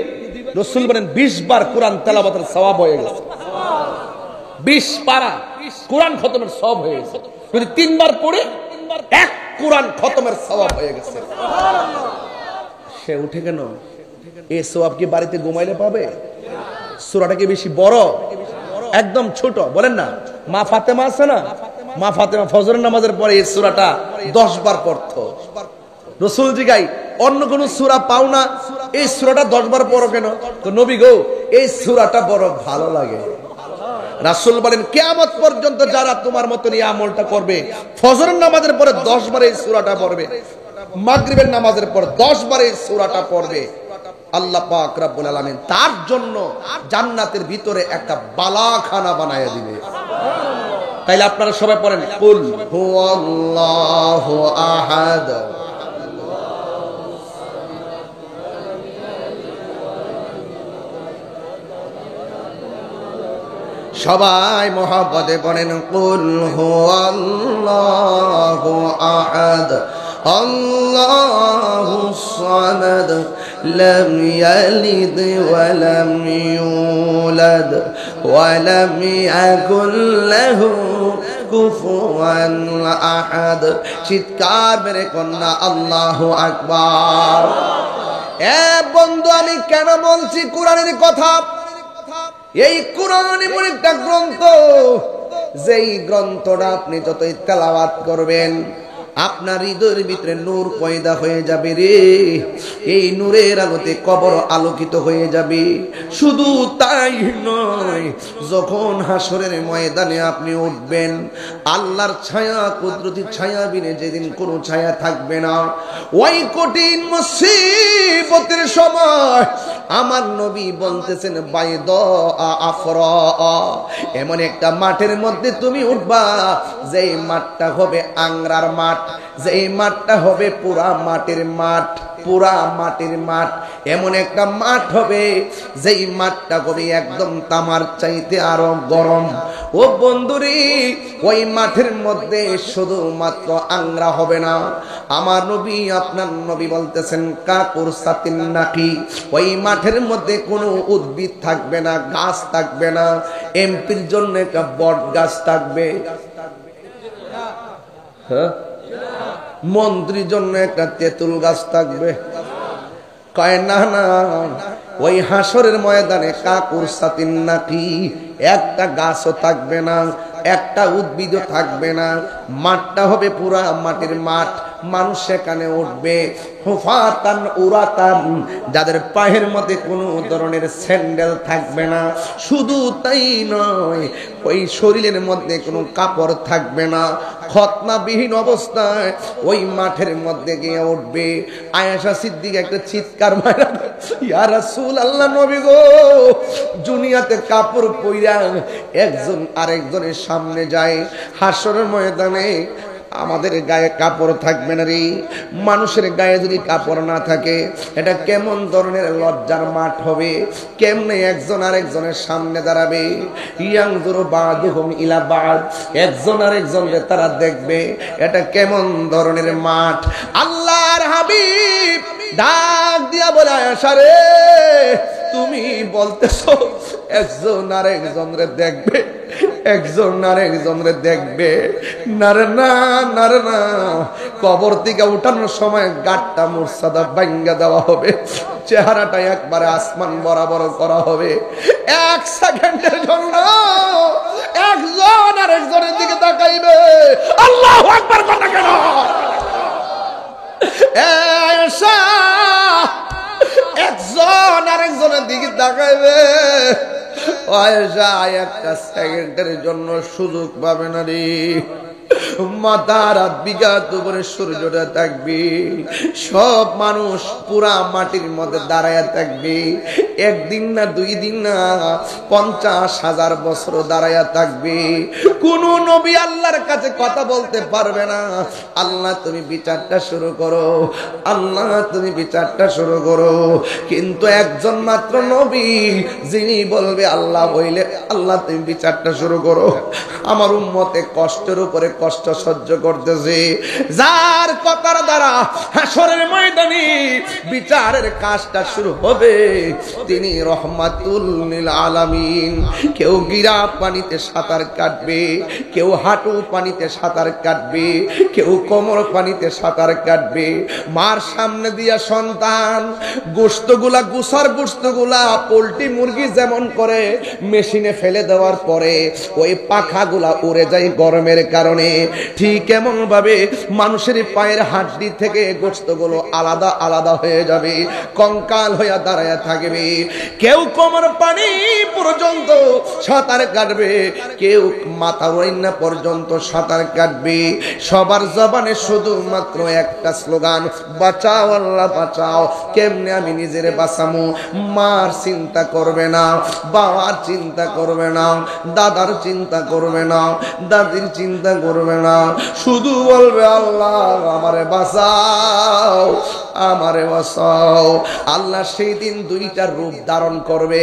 রাসূল বলেন 20 বার কোরআন তেলাওয়াতের সওয়াব হয়ে গেছে। 20 পারা কোরআন খতমের সওয়াব হয়ে গেছে। যদি 3 বার পড়ি, 1 কোরআন খতমের সওয়াব হয়ে গেছে। সে উঠে কেন? এই সওয়াব কি বাড়িতে ঘুমাইলে পাবে? সূরাটা কি বেশি বড়? একদম ছোট। বলেন না, মা ফাতেমা আছে না, মা ফাতেমা ফজরের নামাজের পরে এই সূরাটা 10 বার পড়তো। রাসূল জিগাই, অন্য কোন সূরা পাও না, এই সূরাটা 10 বার পড়ো কেন? তো নবী গো, এই সূরাটা বড় ভালো লাগে। রাসূল বলেন, কিয়ামত পর্যন্ত যারা তোমার মতন এই আমলটা করবে, ফজরের নামাজের পরে 10 বার এই সূরাটা পড়বে, মাগরিবের নামাজের পর 10 বার এই সূরাটা পড়বে, আল্লাহ পাক রব্বুল আলামিন তার জন্য জান্নাতের ভিতরে একটা বালাখানা বানায়া দিবে। তাইলে আপনারা সবাই পড়েন, কুল হুয়াল্লাহু আহাদ, সবাই মুহাব্বতে পড়েন, কুল হুয়াল্লাহু আহাদ, আল্লাহুস সামাদ, লাম ইয়ালিদ ওয়া লাম ইউলাদ ওয়া লাম ইয়াকুল লাহু কুফুয়ান আহাদ। চিৎকার মেরে কন্যা আল্লাহু আকবার। এ বন্ধু, আমি কেন বলছি কোরআনের কথা? এই কোরআন এমন একটা গ্রন্থ, যেই গ্রন্থটা আপনি যতই তেলাওয়াত করবেন, আপনার হৃদয়ের ভিতরে নূর পয়দা হয়ে যাবে রে। এই নূরের আলোতে কবর আলোকিত হয়ে যাবে। শুধু তাই নয়, যখন হাসরের ময়দানে আপনি উঠবেন, আল্লাহর ছায়া, কুদরতি ছায়া বিনে যেদিন কোনো ছায়া থাকবে না, ওই কঠিন মুসিবতের সময় আমার নবী বলতেছেন, বাইদা আফরা, এমন একটা মাঠের মধ্যে তুমি উঠবা, যেই মাঠটা হবে আংরার মাঠ, যেই মাঠটা হবে পুরা মাটির মাঠ, পুরা মাটির মাঠ। এমন একটা মাঠ হবে, যেই মাঠটা হবে একদম তামার চাইতে আরো গরম। ও বন্ধুরে, ওই মাঠের মধ্যে শুধুমাত্র আংরা হবে না, আমার নবী, আপনার নবী বলতেছেন, কাকুর সাতিন নাকি, ওই মাঠের মধ্যে কোনো উদ্ভিদ থাকবে না, গাছ থাকবে না। এমপির জন্য একটা বট গাছ থাকবে, হ্যাঁ, মন্ত্রীর জন্য একটা তেঁতুল গাছ থাকবে। কয় না না, ওই হাসরের ময়দানে কাকুর সাতিন নাকি, একটা গাছও থাকবে না, একটা উদ্ভিদও থাকবে না। মাঠটা হবে পুরা মাটির মাঠ। মানুষ সেখানে উঠবে হুফাতান উরাতান, যাদের পায়ের মধ্যে কোনো ধরনের স্যান্ডেল থাকবে না। শুধু তাই নয়, ওই শরীরের মধ্যে কোনো কাপড় থাকবে না। খতনাবিহীন অবস্থায় ওই মাঠের মধ্যে গিয়ে উঠবে। আয়েশা সিদ্দিকা একটা চিৎকার মারা, ইয়া রাসূলুল্লাহ, নবী গো, দুনিয়াতে কাপড় পইরা একজন আরেকজনের সামনে যায়, হাসরের ময়দানে আমাদের গায়ে কাপড় থাকবে না রে। মানুষের গায়ে যদি কাপড় না থাকে, এটা কেমন ধরনের লজ্জার মাঠ হবে? কেমনে একজন আরেকজনের সামনে দাঁড়াবে? ইয়ানজুরু বাদুহুম ইলা বাদ, একজন আরেকজনকে তারা দেখবে। এটা কেমন ধরনের মাঠ? আল্লাহর হাবিব ডাক দিয়া বলে, আয়েশা রে, তুমি বলতেছো একজন আরেকজনরে দেখবে, একজন আর একজনরে দেখবে, না রে না, না রে না, কবর থেকে উঠানোর সময় গাটটা মুর্সাদা ভাঙ্গা দেওয়া হবে, চেহারাটা একবারে আসমান বরাবর করা হবে। 1 সেকেন্ডের জন্য একজন আর একজনের দিকে তাকাইবে। আল্লাহু আকবার কথা কেন? একজন আর একজনের দিকে তাকাইবে। একটা সেকেন্ডের জন্য সুযোগ পাবে না রে। মাথা রাত বিঘাত উপরে সূর্যটা থাকবে, সব মানুষ পুরা মাটির মধ্যে দাঁড়ায় থাকবে। একদিন না, 2 দিন না, 50,000 বছর দাঁড়ায় থাকবে। কোন নবী আল্লাহর কাছে কথা বলতে পারবে না, আল্লাহ তুমি বিচারটা শুরু করো, আল্লাহ তুমি বিচারটা শুরু করো। কিন্তু একজন মাত্র নবী যিনি বলবে আল্লাহ বইলে, আল্লাহ তুমি বিচারটা শুরু করো। আমার উম্মতে কষ্টের উপরে কষ্ট সহ্য করতেছে, যার কথার দ্বারা হাসরের ময়দানে বিচারের কাজটা শুরু হবে, তিনি রহমাতুল লিল আলামিন। কেউ গিরা পানিতে সাঁতার কাটবে, কেউ হাঁটু পানিতে সাঁতার কাটবে, কেউ কোমর পানিতে সাঁতার কাটবে। মার সামনে দিয়া সন্তান গোশতগুলা, গুসার গোশতগুলা পোল্ট্রি মুরগি যেমন করে মেশিনে ফেলে দেওয়ার পরে ওই পাখাগুলা উড়ে যায় গরমের কারণে, ঠিক এমন ভাবে মানুষের পায়ের হাড্ডি থেকে গোশতগুলো আলাদা আলাদা হয়ে যাবে, কঙ্কাল হয়ে দাঁড়ায় থাকবে। কেউ কোমর পানি পর্যন্ত সাঁতার কাটবে, কেউ মাথা ওড়না পর্যন্ত সাঁতার কাটবে। সবার জবানে শুধুমাত্র একটা স্লোগান, বাঁচাও আল্লাহ বাঁচাও। কেমনে আমি নিজের বাঁচামু? মার চিন্তা করবে না, বাবার চিন্তা করবে না, দাদার চিন্তা করবে না, দাদির চিন্তা করবে না, শুধু বলবে আল্লাহ আমারে বাঁচাও, আমারে বাঁচাও। আল্লাহ সেই দিন 2টা রূপ ধারণ করবে।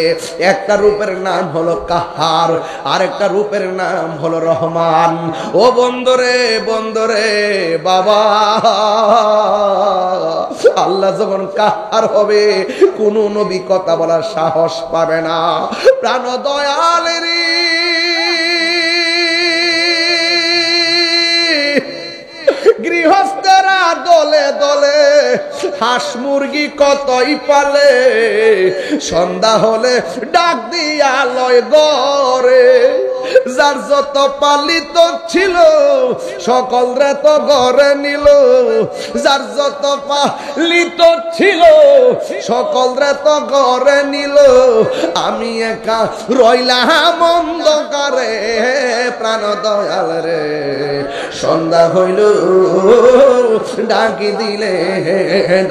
একটা রূপের নাম হলো কাহার, আর একটা রূপের নাম হলো রহমান। ও বন্ধুরে, বন্ধুরে, বাবা, আল্লাহ যখন কাহার হবে, কোন নবী কথা বলার সাহস পাবে না। প্রাণ দয়ালেরই গৃহস্থরা দলে দলে হাঁস মুরগি কতই পালে, সন্ধ্যা হলে ডাক দিয়া লয় গরে। যার যত পালিত ছিল সকলরে তো ঘরে নিল, যার যত পালিত ছিল সকলরে তো ঘরে নিল। আমি একা রইলাম অন্ধকারে, প্রাণ দয়াল রে সন্ধ্যা হইল ডাকি দিলে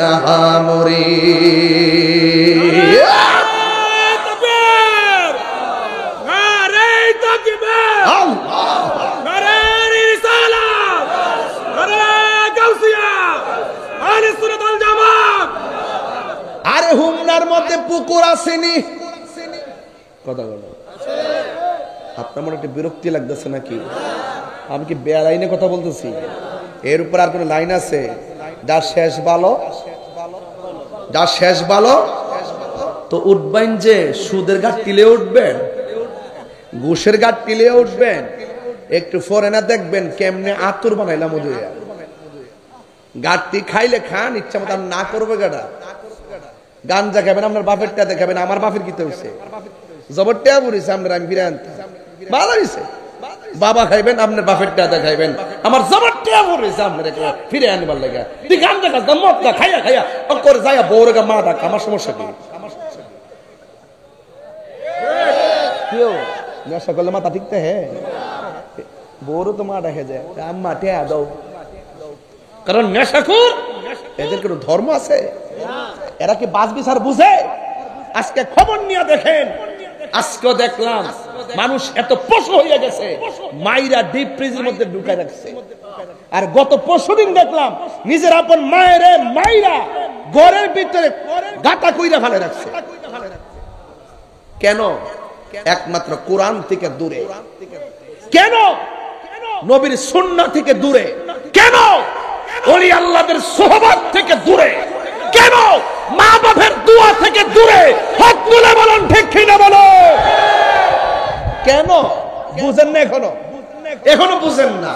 না মরি। আরে হুমনার মধ্যে পুকুর আসেনি, কথা বলো। আপনার মনে একটা বিরক্তি লাগতেছে নাকি? আমি কি বেআইনে কথা বলতেছি? এর উপর আর কোন লাইন আছে? যা শেষ ভালো, যা শেষ ভালো। তো উঠবেন যে সুদের ঘাট টিলে উঠবেন, ঘুষের ঘাট টিলে উঠবেন, একটু ফরেনা দেখবেন কেমনে আতুর বানাইলাম ওদের গাড়টি খাইলে খান, ইচ্ছা মতো না করবে গাড়া। গাঞ্জা খাবেন, আপনার বাপের টা দেখাবেন, আমার বাপের কি হয়েছে জবর টা বুড়িছে আপনার, আমি ফিরে আনতে ভালো হয়েছে। বাবা খাইবেন, আপনার বাপের টা দেখাইবেন, আমার জবর টা বুড়িছে আপনার ফিরে আনবার লাগে। তুই গাঞ্জা খাস না, মদ খাইয়া খাইয়া করে যাইয়া বউর মা ডাক, আমার সমস্যা কি? নেশা করলে মাথা ঠিকতে হ্যাঁ, বউরও তো মা ডাকে যায়, আম্মা টেয়া দাও। কারণ নেশাখোর, এদের কোনো ধর্ম আছে? এরা কি বাস বিচার বুঝে? আজকে খবর নিয়ে দেখেন, আজকে দেখলাম মানুষ এত পশু হয়ে গেছে, মাইরা ডিপ ফ্রিজের মধ্যে ঢুকায় রাখছে। আর গত পরশুদিন দেখলাম নিজের আপন মায়েরে মাইরা ঘরের ভিতরে গাঁটা কইরা ফেলে রাখছে। কেন? একমাত্র কোরআন থেকে দূরে। কেন? নবীর সুন্নাহ থেকে দূরে। কেন? ওলি আল্লাহদের সোহবত থেকে দূরে। কেন? মা বাপের দোয়া থেকে দূরে। হাত তুলে বলুন ঠিক কিনা বলো। কেন? বুঝেন না এখনো বুঝেন না।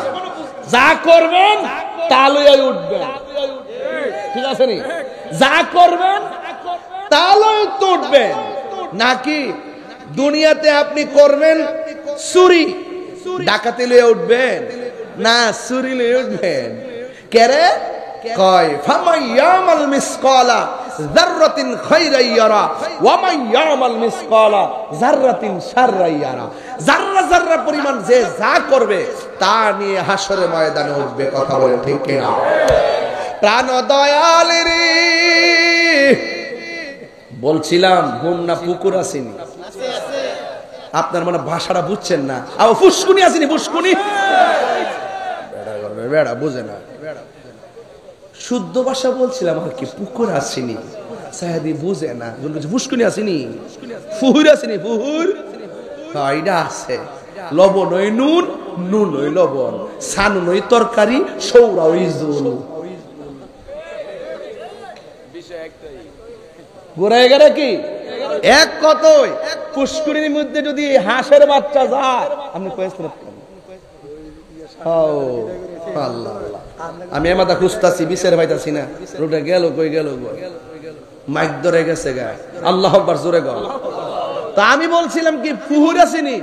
যা করবেন তা লইয়াই উঠবেন, ঠিক আছে নি? যা করবেন তা লই তো উঠবেন, নাকি দুনিয়াতে আপনি করবেন চুরি ডাকাতি লইয়া উঠবেন না চুরি লইয়া উঠবেন? কেরে কয় ফামাইয়ামাল মিসকালা যাররাতিন খায়রান ইয়ারা ওয়া মাইয়ামাল মিসকালা যাররাতিন শাররান ইয়ারা। যাররা যাররা পরিমাণ যে যা করবে তা নিয়ে হাসরের ময়দানে উঠবে। কথা বলেন ঠিক কিনা? প্রাণ দয়াল রে, বলছিলাম ঘুম না পুকুর আসেনি? আপনার মানে ভাষাটা বুঝছেন না। আবার ফুসকুনি আসেনি? ফুসকুনি বেড়া বুঝে না, শুদ্ধ ভাষা বলছিলাম আর কি। পুকুর আসেনি সাহেদি বুঝে না। ফুসকুনি আসেনি, ফুহুর আসেনি, ফুহুর এটা আছে। লবণ ওই নুন, নুন ওই লবণ, সানুন ওই তরকারি, সৌরা ওই জোল। কি এক কথাই পুষ্করিণীর মধ্যে যদি হাঁসের বাচ্চা যায় আপনি আমি এমাদা খুঁজতাছি বিচার পাইতাছি না। রোডে গেল কই গেল, মাইক ধরে গেছে গা। আল্লাহ আকবার জোরে গো। তা আমি বলছিলাম কি ফুহুর আসেনি,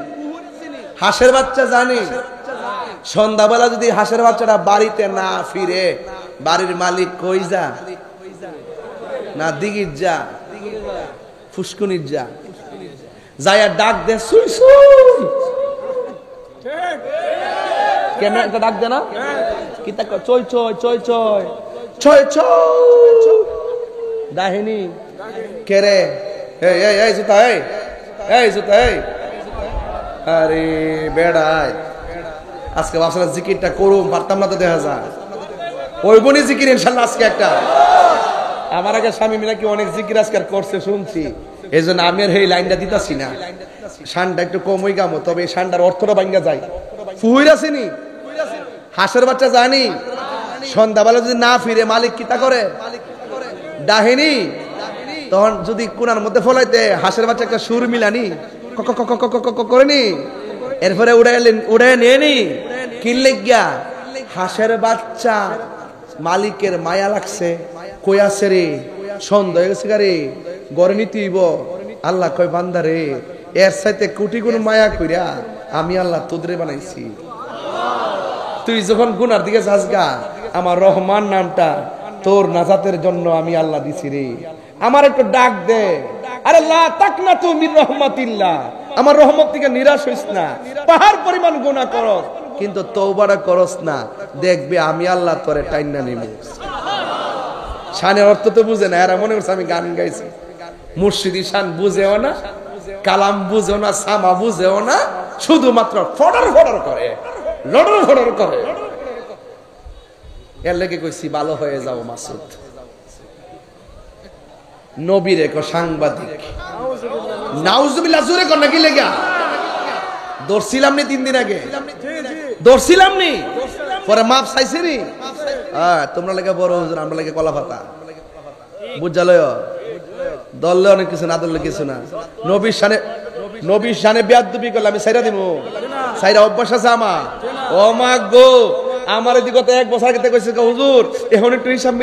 হাঁসের বাচ্চা জানি। সন্ধ্যাবেলা যদি হাঁসের বাচ্চাটা বাড়িতে না ফিরে, বাড়ির মালিক কই যা না দিঘির যা ফুসকুনির যা যাইয়া ডাক দে সুই সুই। কেন একটা ডাক দে না? কি তা চই চই চই চই চই চই দাহিনী কে রে? এই এই এই জুতা, এই এই জুতা, এই আরে বেড়াই আজকে ভাবছিলাম জিকিরটা করুম, পারতাম না তো। দেখা যায় ওই বনি জিকির ইনশাল্লাহ আজকে একটা। আমার আগে স্বামী মিনা কি অনেক জিকির আজকাল করছে শুনছি, এই জন্য আমি আর এই লাইনটা দিতাছি না। শানটা একটু কম হই গামো, তবে এই শানটার অর্থটা ভাঙ্গা যায়। ফুহুর আসেনি, হাঁসের বাচ্চা জানি। সন্ধ্যাবেলা যদি না ফিরে মালিক কিতা করে? ডাহেনি। তখন যদি কোনার মধ্যে ফলাইতে হাঁসের বাচ্চা একটা সুর মিলানি করেনি, এরপরে উড়ে নিয়ে নি কিনলে গিয়া হাঁসের বাচ্চা মালিকের মায়া লাগছে। কই আছে রে? সন্ধ্যা হয়ে গেছে গারে, গড়ে নিতেইব। আল্লাহ কয় বান্দা রে, এর সাথে কোটি গুণ মায়া কইরা আমি আল্লাহ তোদের বানাইছি। তুই যখন গুনার দিকে যাস গা, আমার রহমান নামটা তোর নাজাতের জন্য আমি আল্লাহ দিছি রে। আমার একটু ডাক দে। আরে লা তাকনাতু মির রাহমাতিল্লাহ, আমার রহমত থেকে নিরাশ হইস না। পাহাড় পরিমাণ গুনাহ করস কিন্তু তওবাটা করস না, দেখবে আমি আল্লাহ তোরে টাইনা নিব। শানের অর্থ তো বুঝে না, এরা মনে করছে আমি গান গাইছি। মুর্শিদি শান বুঝেও না, কালাম বুঝেও না, সামা বুঝেও না, শুধুমাত্র ফডর ফডর করে, লডর ফডর করে। এর লেগে কইছি ভালো হয়ে যাও মাসুদ। নবীর এক সাংবাদিক নাউজুবিল্লাহ জোরে কর নাকি লেগা দর্শিলাম নি 3 দিন আগে, দর্শিলাম নি পরে মাপ চাইছে নি। হ্যাঁ তোমরা লেগে বড় হুজুর, আমরা লেগে কলা পাতা বুঝালয়। দললে অনেক কিছু না, দললে কিছু না। নবীর শানে বেয়াদবি করলে আমি সাইরা দিব? সাইরা অভ্যাস আছে আমার। ও মা গো, আমার এদিকে 1 বছর আগে কইছে হুজুর এখন একটু হিসাব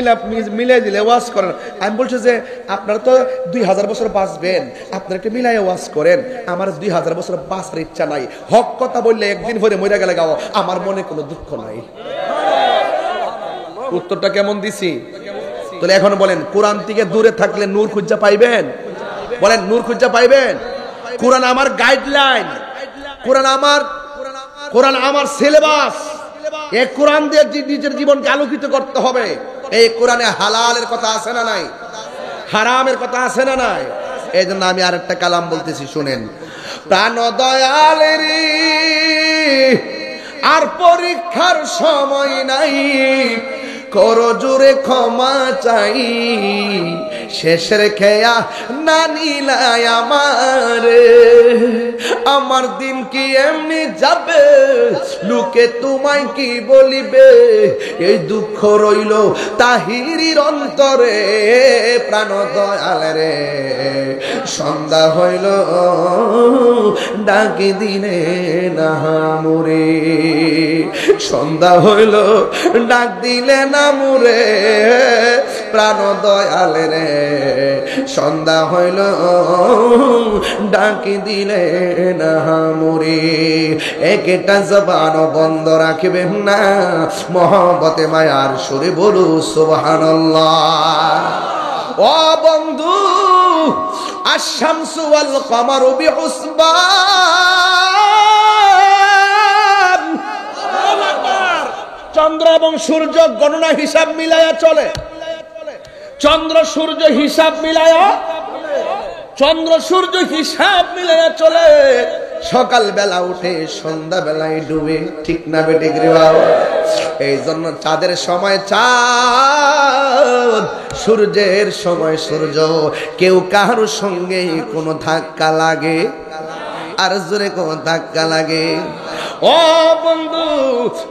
মিলাই দিলে ওয়াজ করেন। আমি বলছি যে আপনারা তো 2000 বছর বাঁচবেন, আপনারা একটু মিলাই ওয়াজ করেন। আমার 2000 বছর বাঁচার ইচ্ছা নাই। হক কথা বললে একদিন পরে মরে গেলে গাও, আমার মনে কোনো দুঃখ নাই। উত্তরটা কেমন দিছি? তাহলে এখন বলেন, কোরআন থেকে দূরে থাকলে নূর খুঁজা পাইবেন? বলেন নূর খুঁজা পাইবেন? কোরআন আমার গাইডলাইন, কোরআন আমার সিলেবাস। এই কোরআন দিয়ে নিজের জীবনকে আলোকিত করতে হবে। এই কোরআনে হালালের কথা আছে না নাই? হারামের কথা আছে না নাই? এই জন্য আমি আরেকটা কালাম বলতেছি, শুনেন। প্রাণ দয়ালের আর পরীক্ষার সময় নাই, করো জোরে ক্ষমা চাই। শেষের খেয়া না নিলাই আমার দিন কি এমনি যাবে, লোকে তোমায় কি বলিবে, এই দুঃখ রইল তাহিরির অন্তরে প্রাণ দয়াল রে। সন্ধ্যা হইল ডাকি দিলে না মুরে, সন্ধ্যা হইল ডাক দিলে না মুরে প্রাণ দয়াল রে। সন্ধ্যা হইল ডাকি দিলে না মুরে। একটা জবান বন্ধ রাখবেন না, মহব্বতে মায়ার সুরে বলু সুবহানাল্লাহ। ও বন্ধু, আশ-শামসু ওয়াল কমারু বিহুসবান, চন্দ্র এবং সূর্য গণনা হিসাব মিলায়া চলে। চন্দ্র সূর্য হিসাব মিলায়া, চন্দ্র সূর্য হিসাব মিলায়া চলে। সকাল বেলা উঠে সন্ধ্যা বেলায় ডুবে, ঠিক না বেঠিক রে বাবা? এই জন্য চাঁদের সময় চাঁদ, সূর্যের সময় সূর্য। কেউ কারোর সঙ্গে কোনো ধাক্কা লাগে, আর জোরে কোনো ধাক্কা লাগে। ও বন্ধু,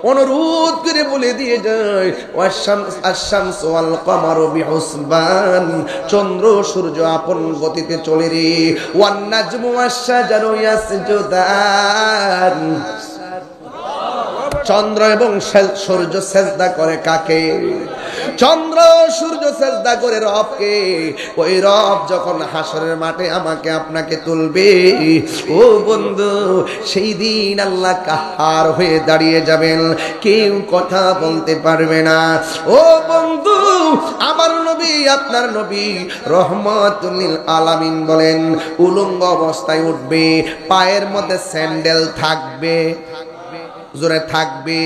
অনুরোধ করে বলে দিয়ে যায়, আশ-শামসু ওয়াল কমারু বিহুসবান, চন্দ্র সূর্য আপন গতিতে চলে রে। ওয়ান নাজমু ওয়াশ-শাজারু ইয়াসজুদান, চন্দ্র এবং সূর্য সেজদা করে কাকে? চন্দ্র সূর্য সেজদা করে রবকে। ওই রব যখন হাসরের মাঠে আমাকে আপনাকে তুলবে, ও বন্ধু, সেই দিন আল্লাহ কাহার হয়ে দাঁড়িয়ে যাবেন, কেউ কথা বলতে পারবে না। ও বন্ধু, আমার নবী, আপনার নবী রহমাতুল লিল আলামিন বলেন, উলঙ্গ অবস্থায় উঠবে, পায়ের মধ্যে স্যান্ডেল থাকবে, জোরে থাকবে,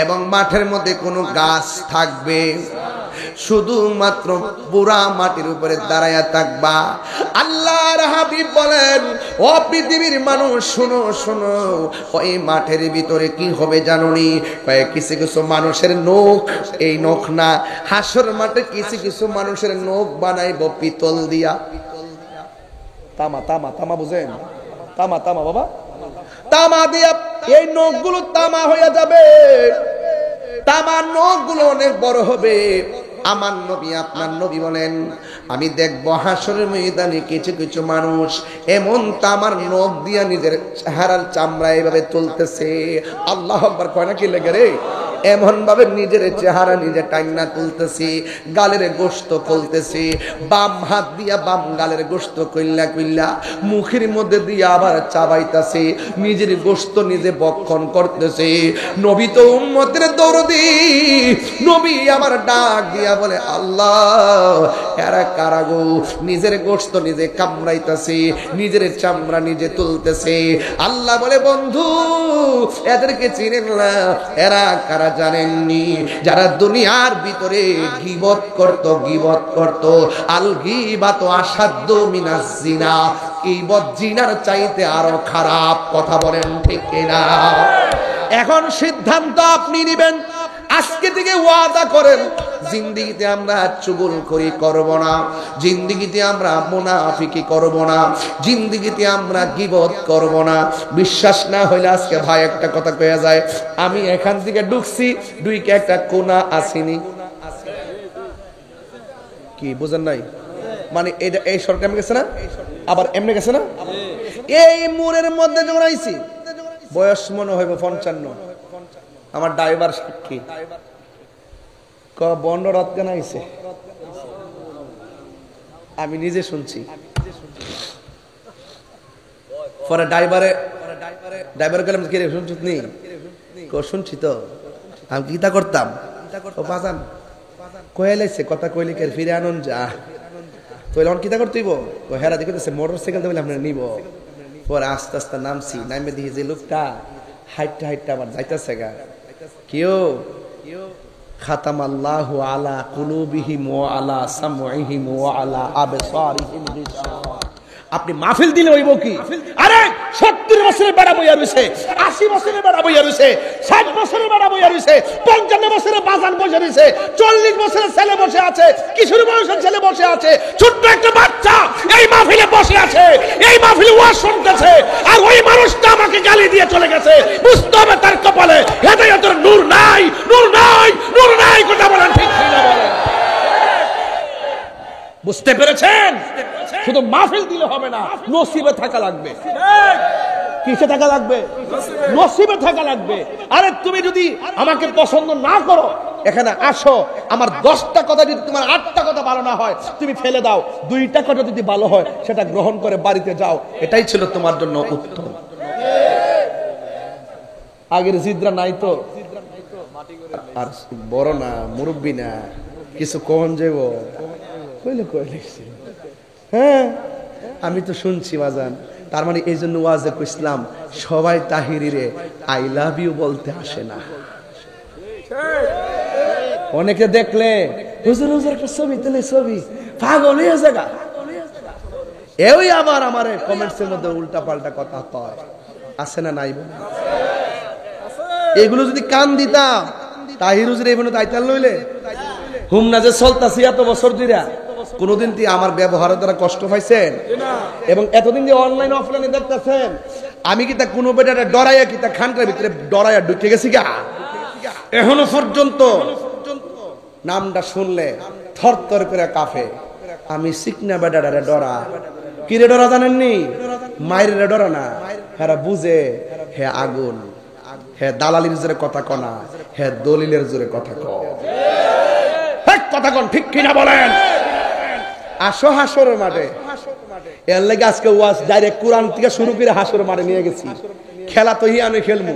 এবং মাঠের মধ্যে কোনো গাছ থাকবে, শুধুমাত্র পুরা মাটির উপরে দাঁড়ায়া থাকবা। আল্লাহর হাবিব বলেন, ও পৃথিবীর মানুষ শোনো শোনো, ওই মাঠের ভিতরে কি হবে জানোনি? কিছু কিছু মানুষের নখ, এই নখ না, হাসর মাঠে কিছু কিছু মানুষের নখ বানাইব পিতল দিয়া। তামা তামা তামা, বুঝেন? তামা তামা বাবা, তামা দিয়া এই নখগুলো তামা হয়ে যাবে, তামার নখগুলো অনেক বড় হবে। আমার নবী, আপনার নবী বলেন, আমি দেখবো হাসরের ময়দানে কিছু কিছু মানুষ এমন তামার নখ দিয়া নিজের চেহারার চামড়া এভাবে তুলতেছে। আল্লাহু আকবার কয় না কি লেগে রে? এমন ভাবে নিজের চেহারা নিজে টাইনা তুলতেছি, গালের গোশত খুলতেছি, বাম হাত দিয়া বাম গালের গোশত কইল্লা কইল্লা মুখের মধ্যে দিয়ে আবার চাবাইতাছে, নিজের গোশত নিজে বক্ষণ করতেছে। নবী তো উম্মতের দরদি, নবী আমার ডাক দিয়া বলে, আল্লাহ, এরা কারা গো? নিজের গোশত নিজে কামড়াইতেছে, নিজের চামড়া নিজে তুলতেছে। আল্লাহ বলে, বন্ধু, এদেরকে চিনেন না? এরা কারা জানেননি? যারা দুনিয়ার ভিতরে গীবত করত। আল গীবাতু আশাদ্দু মিনাজ জিনা, গীবত জিনার চাইতে আরো খারাপ। কথা বলেন ঠিক কিনা? এখন সিদ্ধান্ত আপনি নেবেন। আজকে থেকে ওয়াদা করেন, জিন্দেগিতে আমরা চুগলখড়ি করব না, জিন্দেগিতে আমরা মুনাফিকি করব না, জিন্দেগিতে আমরা গীবত করব না। বিশ্বাস না হইলে আজকে ভাই একটা কথা কয়া যায়, আমি এখান থেকে ঢুকছি, দুইকে একটা কোনা আসিনি, কি বুঝেন নাই? মানে এটা এই সরকার গেছে না, আবার এমনি গেছে না। এই মোড়ের মধ্যে যখন আইছি, বয়স মনে হইব 55। আমার ড্রাইভার সাক্ষী, বন্ড রাত কেন আইছে, আমি নিজে শুনছি। পরে ড্রাইভারে গেলাম, কি রে শুনছিস নি? শুনছি তো। আমি গীতা করতাম, ও বাজান কয়ে লাইছে, কথা কইলে কে ফিরে আনন যা, তো এখন কিতা করতেইব? হেরা দেখতেছে মোটর সাইকেল তো আমরা নিব। পরে আস্তে আস্তে নামছি, নামে দেখি যে লোকটা হাইটটা আমার যাইতেছে গা। কেউ খাতামাল্লাহু আলা কুলুবিহিম ওয়া আলা সামঈহিম ওয়া আলা আবসারিহিম গিশাওয়া। আপনি মাহফিল দিলে হইব কি? আরে 70 বছরের বেড়া বইয়া রয়েছে, 80 বছরের বেড়া বইয়া রয়েছে, 60 বছরের বেড়া বইয়া রয়েছে, 55 বছরের বাজান বসে রয়েছে, 40 বছরের ছেলে বসে আছে, কিশোর বয়সের ছেলে বসে আছে, ছোট্ট একটা বাচ্চা এই মাহফিলে বসে আছে, এই মাহফিলে ওয়াজ শুনতেছে, আর ওই মানুষটা আমাকে গালি দিয়ে চলে গেছে। বুঝতে হবে তার কপালে হেদায়েতের নূর নাই, নূর নাই, নূর নাই। কথা বলেন ঠিক কিনা বলেন? বুঝতে পেরেছেন? শুধু মাহফিল দিলে হবে না, নসিবে থাকা লাগবে। কিসে থাকা লাগবে? নসিবে থাকা লাগবে। আরে তুমি যদি আমাকে পছন্দ না করো, এখানে আসো, আমার 10টা কথা যদি তোমার 8টা কথা ভালো না হয় তুমি ফেলে দাও, 2টা কথা যদি ভালো হয় সেটা গ্রহণ করে বাড়িতে যাও, এটাই ছিল তোমার জন্য উত্তম। আগের জিদরা নাই তো, আর বড় না, মুরব্বী না, কিছু কখন যাব কইলে কইলে। হ্যাঁ, আমি তো শুনছি বাজান। তার মানে এই জন্য ওয়াজে কইছিলাম সবাই তাহিরিরে আই লাভ ইউ বলতে আসে না। অনেকে দেখলে হুজুর হুজুর একটা ছবি তুলে, ছবি পাগল হয়ে জায়গা। এই আবার আমার কমেন্টস এর মধ্যে উল্টা পাল্টা কথা কয়, আছে না নাই? এগুলো যদি কান দিতাম তাহির হুজুর এই বনে দায়িত্ব লইলে হুমনা যে চলতাছি এত বছর ধরে, কোনদিন কি আমার ব্যবহারের দ্বারা কষ্ট পাইছেন? এবং এতদিন যে অনলাইন অফলাইনে দেখতেছেন, আমি কি তা কোনো বেটারে ডরাইয়া কি তা খানটার ভিতরে ডরাইয়া ঢুকে গেছি গা? এখনো পর্যন্ত নামটা শুনলে থরথর করে কাঁপে। আমি সিকনা বেটারে ডরা। কি রে ডরা জানেননি? মায়ের ডরা না, হ্যাঁ বুঝে হে আগুন, হে দালালির জোরে কথা কনা, হে দলিলের জোরে কথা ক। কথা কন ঠিক কিনা বলেন? আসো হাসরের মাঠে। এর লাগে আজকে ওয়াজ ডাইরেক্ট কোরআন থেকে শুরু করে হাসরের মাঠে নিয়ে গেছি। খেলা তো আমি খেলবো।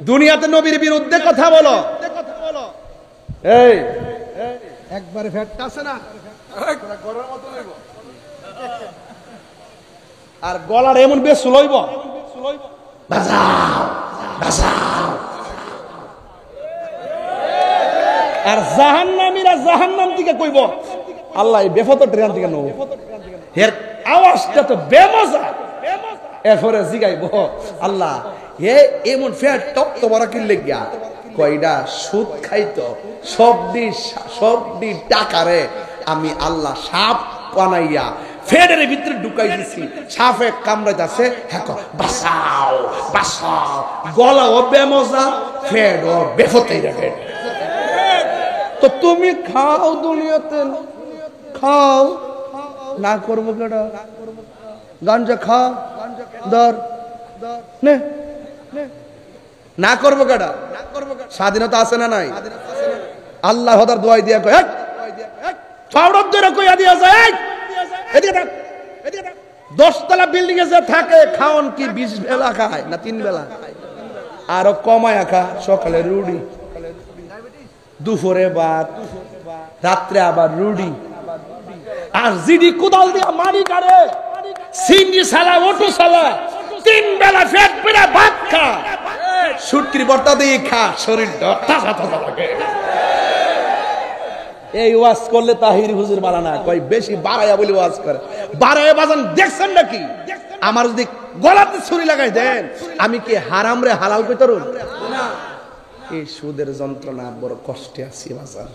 দুনিয়াতে নবীর বিরুদ্ধে কথা বলো, এই একবারে ফ্যাটটা আছে না, আর গলার এমন বেশ লইব, বাজাও বাজাও। আর জাহান্নামীরা জাহান্নাম থেকে কইব আল্লাহ বেফত ট্রেন থেকে নো, এর আওয়াজটা তো বেমজা। এরপরে জিগাইব আল্লাহ এ এমন ফ্যাট টপ তো বড় কি লেগিয়া কয়টা সুদ খাইতো, সবডি টাকারে আমি আল্লাহ সাপ বানাইয়া ফেডের ভিতরে ঢুকাই দিছি, সাপে কামড়াইতাছে, হ্যাঁ বাসাও বাসাও। গলা ও বেমজা, ফেড ও বেফতেই রাখে। তো তুমি খাও, দুনিয়াতে খাও, না করবো কেডা? গাঞ্জা খাও, দর নে না করবো কেডা? স্বাধীনতা আছে না নাই? আল্লাহ হদার দোয়াই দিয়া কয় ফাউডার ধরে কইয়া দিয়া যায়, এদিকে থাক, এদিকে থাক। 10 তলা বিল্ডিং এ যে থাকে খাওন কি 20 বেলা খায় না 3 বেলা? আরো কমায়া খা, সকালে রুটি, দুপুরে ভাত, রাত্রে আবার রুটি। আর জিডি কোদাল দিয়া মারি কাটে, সিন্ডি সালা, ওটু সালা, 3 বেলা পেট পেরা ভাত খা, শুটকির ভর্তা দিয়ে খা, শরীর তাজা তাজা লাগে। এই ওয়াজ করলে তাহির হুজুর বালা না কয়, বেশি বাড়াইয়া বলি ওয়াজ করে। বাড়াইয়া বাজান দেখছেন নাকি? আমার যদি গলাতে ছুরি লাগাই দেন, আমি কি হারাম রে হালাল কই তরুন? এই সুদের যন্ত্রণা বড় কষ্টে আছি বাজান।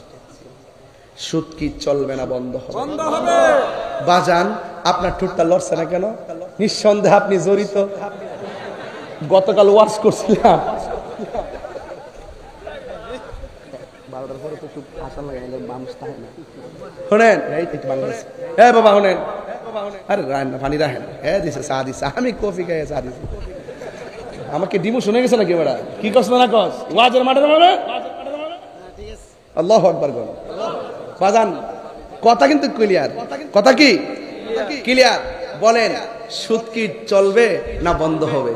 সুদ কি চলবে না, বন্ধ হবে? বাজান আপনার ঠোঁটটা লড়ছে না কেন? নিঃসন্দেহে আপনি জড়িত। গতকাল ওয়াজ করছিলাম, শোনেন বাবা, শোনেন, আরে পানি রাখেন, হ্যাঁ দিছে চা দিছে, আমি কফি খাই চা দিছি। আমাকে ডিমু শুনে গেছে নাকি বেড়া? কি কস না কস? ওয়াজের মাঠের মানে আল্লাহু আকবার গো। বাজান কথা কিন্তু ক্লিয়ার, কথা কি ক্লিয়ার? বলেন সুদ কি চলবে না বন্ধ হবে?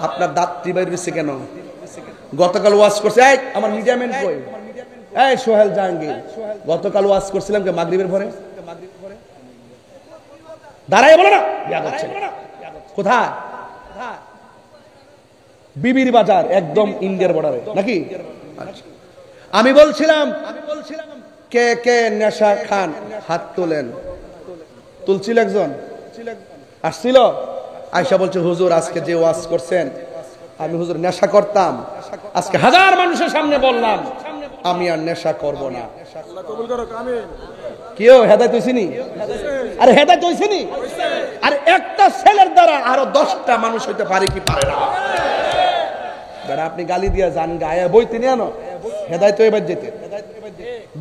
আপনার দাঁত টিবাই রয়েছে কেন? গতকাল ওয়াজ করছে, এই আমার মিডিয়া ম্যান কই? এই সোহেল জাহাঙ্গীর, গতকাল ওয়াজ করছিলাম কে মাগরিবের পরে? দাঁড়াই বলো না, কোথায়? বিবির বাজার, একদম ইন্ডিয়ার বর্ডারে নাকি? আমি বলছিলাম কে কে নেশা খান হাত তোলেন। তুলছিল একজন, আসছিল আয়েশা বলছে হুজুর আজকে যে ওয়াজ করছেন আমি হুজুর নেশা করতাম, আজকে হাজার মানুষের সামনে বললাম আমি আর নেশা করব না। কেউ হেদায়েত হইছিনি? আরে হেদায়েত হইছিনি? আর একটা ছেলের দ্বারা আরো 10টা মানুষ হইতে পারে কি পারে না? বেটা আপনি গালি দিয়া যান গায়ে বইতে নিয়ে আনো, হেদায়েত তো এবার যেতে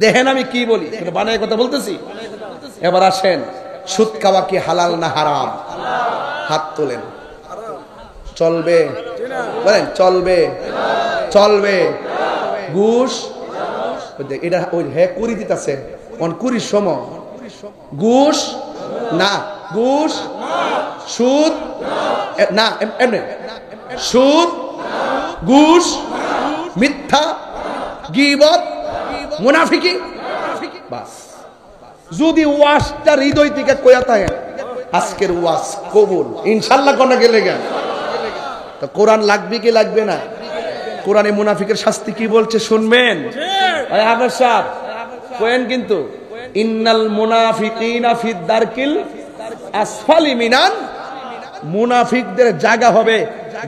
দেখেন আমি কি বলি, বানায় কথা বলতেছি। এবার আসেন, সুদ খাওয়া কি হালাল না হারাম? হাত তোলেন। চলবে? বলেন চলবে? চলবে? ঘুষ এটা ওই হ্যাঁ কুড়ি দিতেছে কুড়ির সময় ঘুষ না, ঘুষ সুদ না, এমনি সুদ ঘুষ মিথ্যা গীবত মুনাফিকি বাস। যদি ওয়াজটা হৃদয় থেকে কইয়া থাকে আজকের ওয়াজ কবুল ইনশাআল্লাহ কোন গেলে গেল তো কোরআন লাগবে কি লাগবে না? কোরআনে মুনাফিকের শাস্তি কি বলছে শুনবেন? আরে হাফেজ সাহেব কোয়েন কিন্তু ইন্নাল মুনাফিকিনা ফিদ দারকিল আসফালি মিনান, মুনাফিকদের জায়গা হবে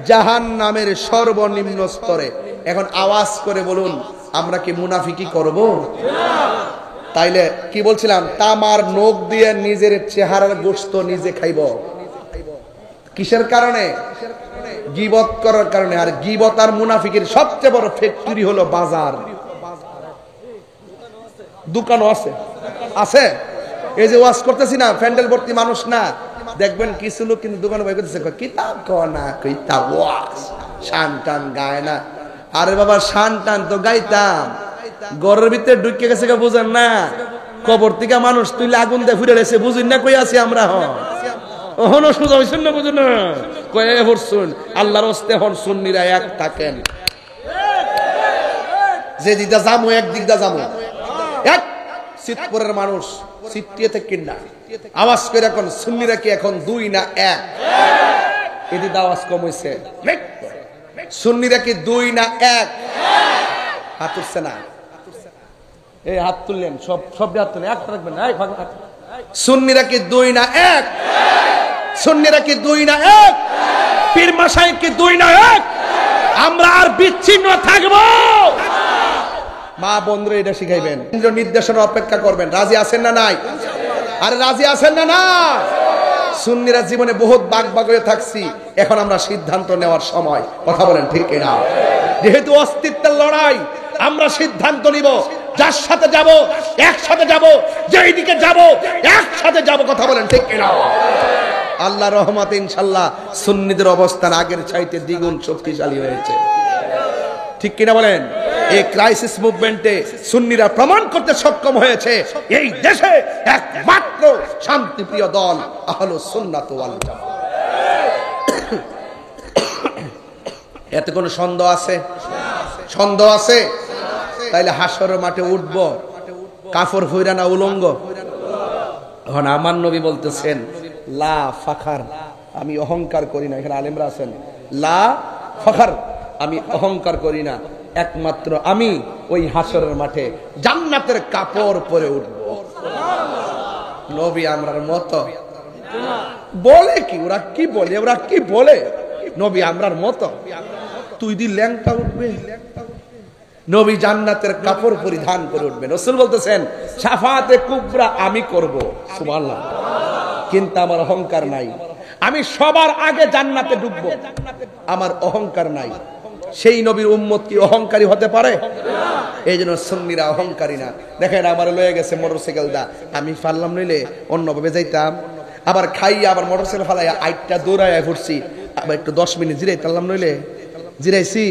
জাহান্নামের সর্বনিম্ন স্তরে। এখন আওয়াজ করে বলুন আমরা কি মুনাফিকি করব? তাইলে কি বলছিলাম, তামার নখ দিয়ে নিজের চেহারার গোশত নিজে খাইব। কিসের কারণে? গীবত করার কারণে। আর গীবত আর মুনাফিকের সবচেয়ে বড় ফ্যাক্টরি হলো বাজার। দোকানও আছে, আছে। এই যে ওয়াজ করতেছি না, প্যান্ডেল ভর্তি মানুষ না, দেখবেন কিছু লোক কিন্তু দোকানে বই করতেছে কিতাব কনা কিতাব ওয়াজ শান টান গায় না। আরে বাবা শান টান তো গাইতাম, ঘরের ভিতরে ঢুকে গেছে বুঝেন না, কবর থেকে মানুষ তুইলে আগুন দিয়ে ফিরে এসে বুঝুন না কই আছি আমরা। হন সোজা হইছেন না, বুঝুন না কয়ে হরছুন আল্লাহর হস্তে হন সুন্নিরা এক থাকেন। যে দিকটা যাবো একদিক দা যাবো এক শীতপুরের মানুষ শীতিয়ে থেকে না আওয়াজ করে এখন সুন্নিরা কি এখন 2 না 1? এদিকে আওয়াজ কম হইছে। সুন্নিরা কি 2 না 1? হাত উঠছে না, এই হাত তুললেন সব সব হাত তুলেন, একটা রাখবেন না। সুন্নিরা কি 2 না 1? সুন্নিরা কি 2 না 1? পীর মাশায়েখ কি 2 না 1? আমরা আর বিচ্ছিন্ন থাকবো? মা বন্ধুরা এটা শিখাইবেন, নির্দেশনা অপেক্ষা করবেন। রাজি আছেন না নাই? আরে রাজি আছেন না নাই? সুন্নিরা জীবনে বহুত বাগ হয়ে থাকছি, এখন আমরা সিদ্ধান্ত নেওয়ার সময়। কথা বলেন ঠিক কিনা? যেহেতু অস্তিত্বের লড়াই, আমরা সিদ্ধান্ত নিব যার সাথে যাব একসাথে যাব, যেই দিকে যাব একসাথে যাব। কথা বলেন ঠিক কিনা? আল্লাহ রহমতে ইনশাআল্লাহ সুন্নিদের অবস্থান আগের চাইতে দ্বিগুণ শক্তিশালী হয়েছে। ঠিক কিনা বলেন? এই ক্রাইসিস মুভমেন্টে সুন্নিরা প্রমাণ করতে সক্ষম হয়েছে এই দেশে একমাত্র শান্তিপ্রিয় দল আহলুস সুন্নাত ওয়াল জামাত। এতে কোনো সন্দেহ আছে? সন্দেহ আছে? তাইলে হাসরের মাঠে উঠব কাফর হইরা না উলঙ্গ? এখন আমার নবী বলতেছেন লা ফাখার, আমি অহংকার করি না। এখানে আলেমরা আছেন, লা ফাখার, আমি অহংকার করি না, একমাত্র আমি ওই হাসরের মাঠে জান্নাতের কাপড় পরে উঠব। নবী আমরার মতো বলে কি? ওরা কি বলে? ওরা কি বলে? নবী আমরার মতো তুই দি ল্যাংটা উঠবে? নবী জান্নাতের কাপড় পরিধান করে উঠবেন। রাসূল বলতেছেন শাফাআতে কুবরা আমি করব, সুবহানাল্লাহ, কিন্তু আমার অহংকার নাই। আমি সবার আগে জান্নাতে ঢুকবো, আমার অহংকার নাই। সেই নবীর উম্মত কি অহংকারী হতে পারে? এই জন্য সুন্নিরা অহংকারী না। দেখেন আমার লয়ে গেছে মোটরসাইকেল দা, আমি পারলাম নইলে অন্যভাবে যাইতাম, আবার খাইয়া আবার মোটরসাইকেল ফালাইয়া আইটা দৌড়াইয়া ফুটছি, আবার একটু 10 মিনিট জিরাই পারলাম নইলে জিরাইছি।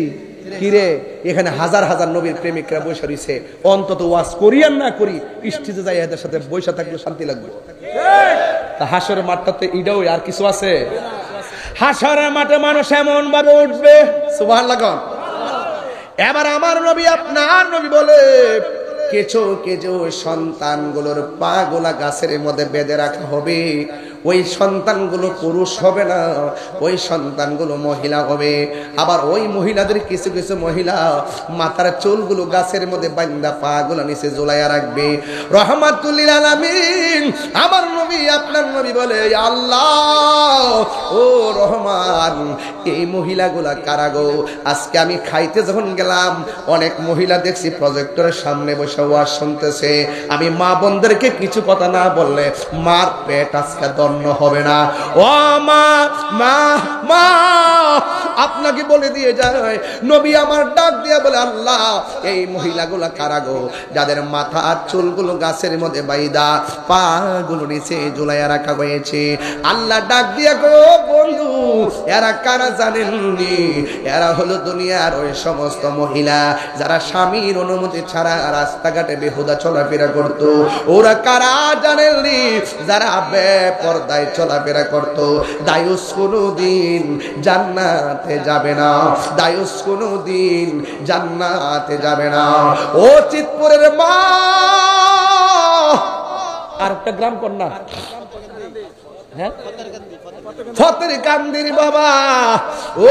কিরে এখানে হাজার হাজার নবীর প্রেমিকরা বসে রইছে, অন্তত ওয়াজ করি আর না করি স্টেজে যাই এদের সাথে বসে থাকলে শান্তি লাগবে। তা হাসরের মাঠটাতে এটাও আর কিছু আছে? হাসরের মাঠে মানুষ এমন ভাবে উঠবে, সুবহানাল্লাহ। এবার আমার নবী আপনার নবী বলে কিছু কিছু সন্তানগুলোর পা গোলা গাছের মধ্যে বেঁধে রাখা হবে, ওই সন্তানগুলো পুরুষ হবে না, ওই সন্তানগুলো মহিলা হবে। আবার ওই মহিলাদের কিছু কিছু মহিলা মাথার চুলগুলো গাছের মধ্যে বান্দা পাগুলো নিচে ঝুলাইয়া রাখবে। রহমাতুল লিল আলামিন আমার নবী আপনার নবী বলে, আল্লাহ ও রহমান, এই মহিলাগুলা কারা গো? আজকে আমি খাইতে যখন গেলাম অনেক মহিলা দেখছি প্রজেক্টরের সামনে বসে ওয়াজ শুনতেছে। আমি মা বোনদেরকে কিছু কথা না বললে মার পেট আজকে দন্ন হবে না। ও মা মা মা, আপনাকে বলে দিয়ে যায় নবী আমার ডাক দিয়া বলে, আল্লাহ এই মহিলাগুলা কারা গো? যাদের মাথা আর চুলগুলো গাছের মধ্যে বাইদা পা গুলো নিচে ঝুলাইয়া রাখা হয়েছে। আল্লাহ ডাক দিয়া গো, বন্ধু এরা কারা জানেননি? এরা হলো দুনিয়ার ওই সমস্ত মহিলা যারা স্বামীর অনুমতি ছাড়া রাস্তাঘাটে বেহুদা চলাফেরা করত। ওরা কারা জানেননি? যারা বেপরদায় চলাফেরা করত। দায়ুস কোনদিন জান্নাতে যাবে না, দায়ুস কোনদিন জান্নাতে যাবে না। ও চিতপুরের মা, আর একটা গ্রাম কন্যা, হ্যাঁ ফতের কান্দির বাবা, ও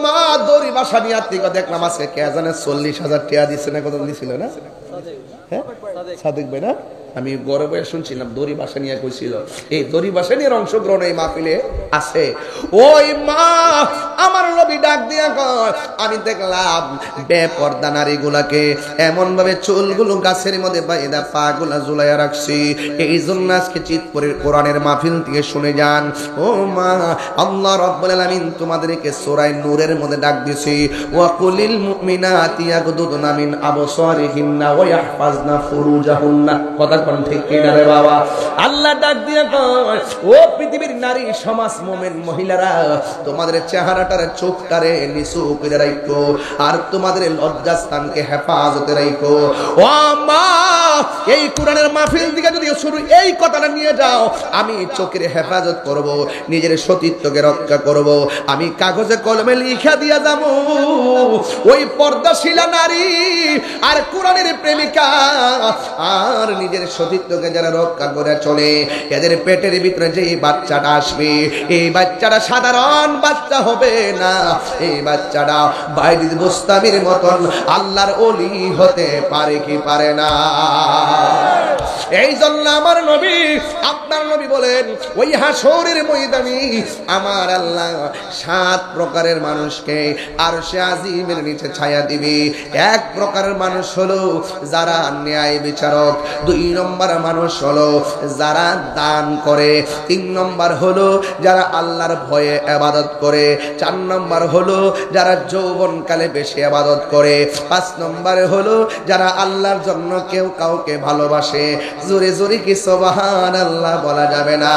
মা দড়ি বাসা নিয়ে আত্মীয় দেখলাম আজকে কে জানে 40,000 টাকা দিচ্ছে না, কত দিছিল না? হ্যাঁ সাদিক ভাই না? আমি গড়ে বয়ে শুনছিলাম দড়ি বাসা নিয়ে কইছিল। এই দড়ি বাসা নিয়ে অংশগ্রহণ এই মাহফিলে আছে। ওই মা আমার নবী ডাক দিয়া কয়, আমি দেখলাম বেপরদা নারীগুলাকে এমন ভাবে চুলগুলো গাছের মধ্যে বাইদা পা গুলা ঝুলাইয়া রাখছি। এই জন্য আজকে চিতপুরের কোরআনের মাহফিল থেকে শুনে যান। ও মা, আল্লাহ রাব্বুল আলামিন তোমাদেরকে সূরা নূরের মধ্যে ডাক দিছি, ওয়া কুলিল মুমিনাতি ইয়াগদুদনা মিন আবসারিহিন্না ওয়া ইয়াহফাজনা ফুরুজাহুন্না। কথা কোন ঠিক কিনা রে বাবা? আল্লাহ ডাক দিয়া কয়, ও পৃথিবীর নারী সমাজ মুমিন মহিলারা, তোমাদের চেহারাটারে চোখটারে নিচু করে রাখো, আর তোমাদের লজ্জাস্থানকে হেফাজতে রাখো। ও মা, এই কোরআনের মাহফিল থেকে যদি শুরু এই কথাটা নিয়ে যাও, আমি চোখের হেফাজত করব, নিজের সতীত্বকে রক্ষা করব, আমি কাগজে কলমে লিখা দিয়া যাব। ওই পর্দাশীলা নারী আর কোরআনের প্রেমিকা আর নিজের সতীত্বকে যারা রক্ষা করে চলে, এদের পেটের ভিতরে যে বাচ্চাটা আসবে, এই বাচ্চাটা সাধারণ বাচ্চা হবে না। এই বাচ্চাটা বাইজিদ বুস্তামির মতন আল্লাহর ওলি হতে পারে কি পারে না? এই জন্য আমার নবী আপনার নবী বলেন, ওই হাসরের ময়দানে আমার আল্লাহ 7 প্রকারের মানুষকে আরশে আজিমের নিচে ছায়া দিবে। এক প্রকারের মানুষ হলো যারা ন্যায় বিচারক, 2 নম্বর মানুষ হলো যারা দান করে, 3 নম্বর হলো যারা আল্লাহর ভয়ে ইবাদত করে, 4 নম্বর হলো যারা যৌবনকালে বেশি ইবাদত করে, 5 নম্বরে হলো যারা আল্লাহর জন্য কেউ কাউকে ভালোবাসে। জোরে জোরে কি সুবহানাল্লাহ বলা যাবে না?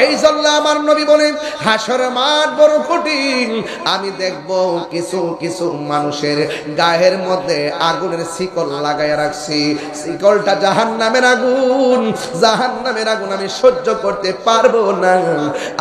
এই জন্য আমার নবী বলেন, হাসর মাঠ বড় কঠিন। আমি দেখব কিছু কিছু মানুষের গায়ের মধ্যে আগুনের শিকল লাগাইয়া রাখছি। শিকলটা জাহান্নামের আগুন, জাহান্নামের আগুন আমি সহ্য করতে পারবো না।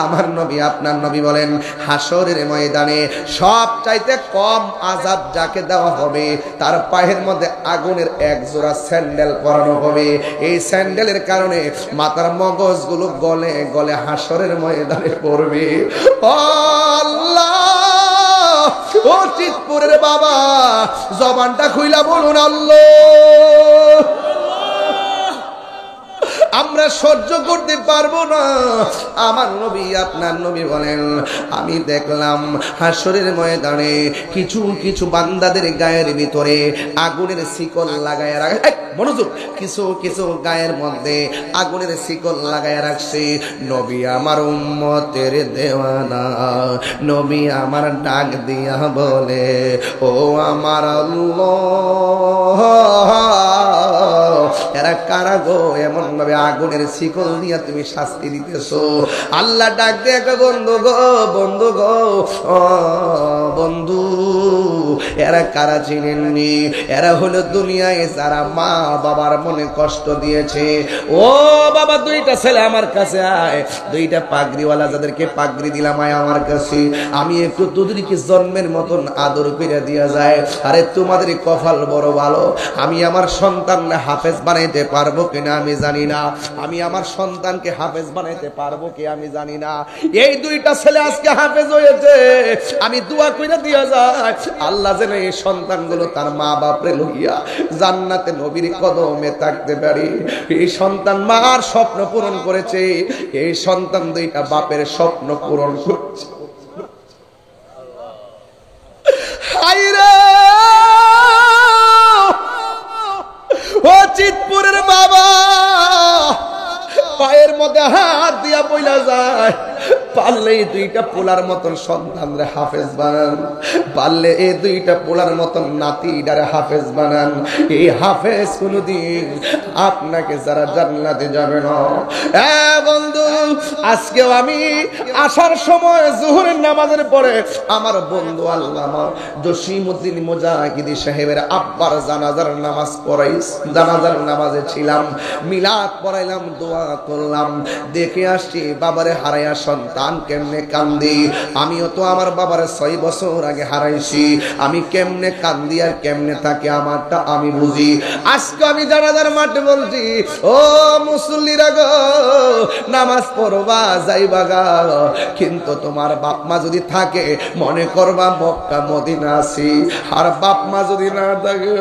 আমার নবী আপনার নবী বলেন, হাসরের ময়দানে সব চাইতে কম আযাব যাকে দেওয়া হবে, তার পায়ের মধ্যে আগুনের 1 জোড়া স্যান্ডেল পরানো হবে। এই স্যান্ডেলের কারণে মাথার মগজগুলো গলে গলে হাসরের ময়দানে পড়বে। আল্লাহ, ও চিতপুরের বাবা, জবানটা খুইলা বলুন আল্লাহ। আমরা সহ্য করতে পারবো না। আমার নবী আপনার নবী বলেন, আমি দেখলাম হাসরের ময়দানে কিছু কিছু বান্দাদের গায়ের ভিতরে আগুনের শিকল লাগায় রাখে। মনোযোগ, কিছু কিছু গায়ের মধ্যে আগুনের শিকল লাগায় রাখছে। নবী আমার উম্মতের দেওয়ানা, নবী আমার ডাক দিয়া বলে, ও আমার আল্লাহ, এরা কারা গো? এমন ভাবে আগুনের শিকল দিয়া তুমি শাস্তি দিতেছো। আল্লাহ ডাক দিয়ে, বন্ধু গো, বন্ধু গো, ও বন্ধু, এরা কারা চিনেননি? এরা হলো দুনিয়ায় যারা মা বাবার মনে কষ্ট দিয়েছে। ও বাবা, দুইটা ছেলে আমার কাছে আয়, দুইটা পাগড়িওয়ালা যাদেরকে পাগড়ি দিলাম আয় আমার কাছে, আমি একটু তোদেরকে জন্মের মতন আদর করে দিয়া যায়। আরে তোমাদের কপাল বড় ভালো, আমি আমার সন্তানকে হাফেজ বানাইতে পারবো কিনা আমি জানি না, আমি আমার সন্তানকে হাফেজ বানাইতে পারবো কি আমি জানি না। এই দুইটা ছেলে আজকে হাফেজ হয়েছে, আমি দোয়া কইরা দিয়া যায় আল্লাহ যেন এই সন্তানগুলো তার মা বাপরে লইয়া জান্নাতে নবীর কদমে থাকতে পারে। এই সন্তান মার স্বপ্ন পূরণ করেছে, এই সন্তান দুইটা বাপের স্বপ্ন পূরণ করছে। হায়রে ও চিতপুরের বাবা, পায়ের মধ্যে হাত দিয়া বইলা যায়, পারলে এই দুইটা পোলার মতন সন্তানরে হাফেজ বানান, পারলে এই দুইটা পোলার মতন নাতিটারে হাফেজ বানান। এই হাফেজ কোনদিন আপনাকে যারা জান্নাতে যাবে না। বন্ধু, আজকেও আমি আসার সময় জোহরের নামাজের পরে আমার বন্ধু আল্লামা জসিমউদ্দিন মুজাহিদি সাহেবের আব্বার জানাজার নামাজ পড়াইস, জানাজার নামাজে ছিলাম, মিলাদ পড়াইলাম, দোয়া করলাম, দেখে আসছি বাবারে হারাইয়া সন্তান কেমনে কান্দি। আমিও তো আমার বাবারে 6 বছর আগে হারাইছি, আমি কেমনে কান্দি আর কেমনে থাকে আমারটা আমি বুঝি। আজকে আমি জানাজার মাঠে বলছি, ও মুসল্লিরা গো, নামাজ পড়বা যাইবা গা, কিন্তু তোমার বাপ মা যদি থাকে মনে করবা মক্কা মদিনা আছি, আর বাপ মা যদি না থাকে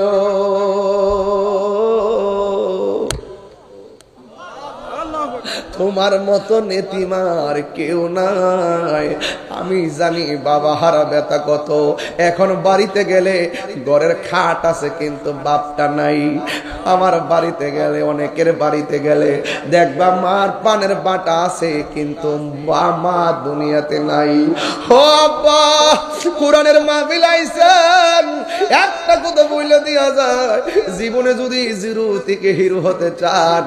তোমার মতো নেতিমার কেউ নাই। আমি জানি বাবা হারা ব্যথা কত। এখন বাড়িতে গেলে ঘরের খাট আছে কিন্তু বাপটা নাই। আমার বাড়িতে গেলে, অনেকের বাড়িতে গেলে দেখবা মার পানের বাটা আছে কিন্তু মা দুনিয়াতে নাই। ও আব্বা, কোরআনের মাহফিল আইছেন, একটা কথা বলে দিয়া যায়, জীবনে যদি জিরো থেকে হিরো হতে চান,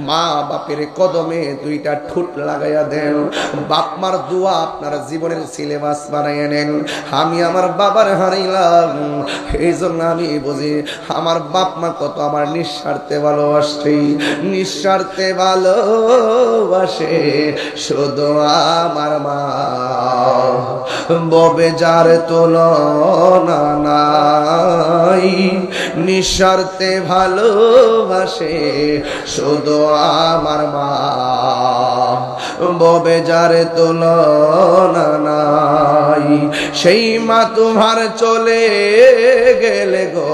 মা বাপের কদমে দুইটা ঠোঁট লাগাইয়া দেন, বাপ মার দোয়া আপনার জীবনের সিলেবাস বানাইয়া নেন। আমি আমার বাবার হারাইলাম, এই জন্য আমি বুঝি আমার বাপ মা কত আমার নিঃস্বার্থে ভালোবাসে, নিঃস্বার্থে ভালোবাসে শুধু আমার মা। ববে যার তুলনা নাই, নিঃস্বার্থে ভালোবাসে শুধু আমার মা। ববে যার তুলনা নাই, সেই মা তোমার চলে গেলে গো,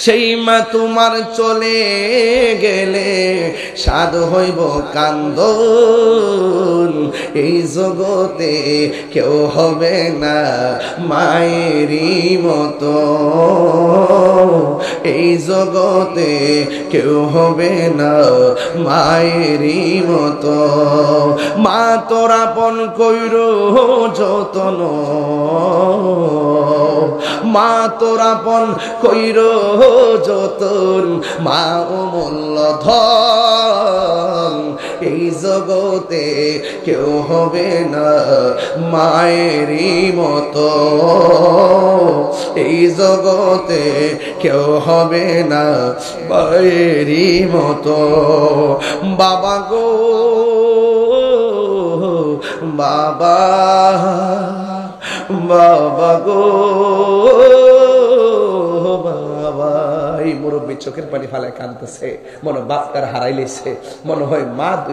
সেই মা তোমার চলে গেলে সাধ হইব কান্দন। এই জগতে কেউ হবে না মায়েরই মতো, এই জগতে কেউ হবে না মায়েরই মতো। মা তোর আপন কইর যতন, মা তোর আপন কইর যতন, মা অমূল্য ধন। এই জগতে কেউ হবে না মায়েরই মতো, এই জগতে কেউ হবে না মায়েরই মতো। বাবা গো বাবা, বাবা গো বাবা। এই মুরব্বী চোখের পানি ফালায় কাঁদতেছে, মনে বাপটার হারাই লেছে, মনে হয়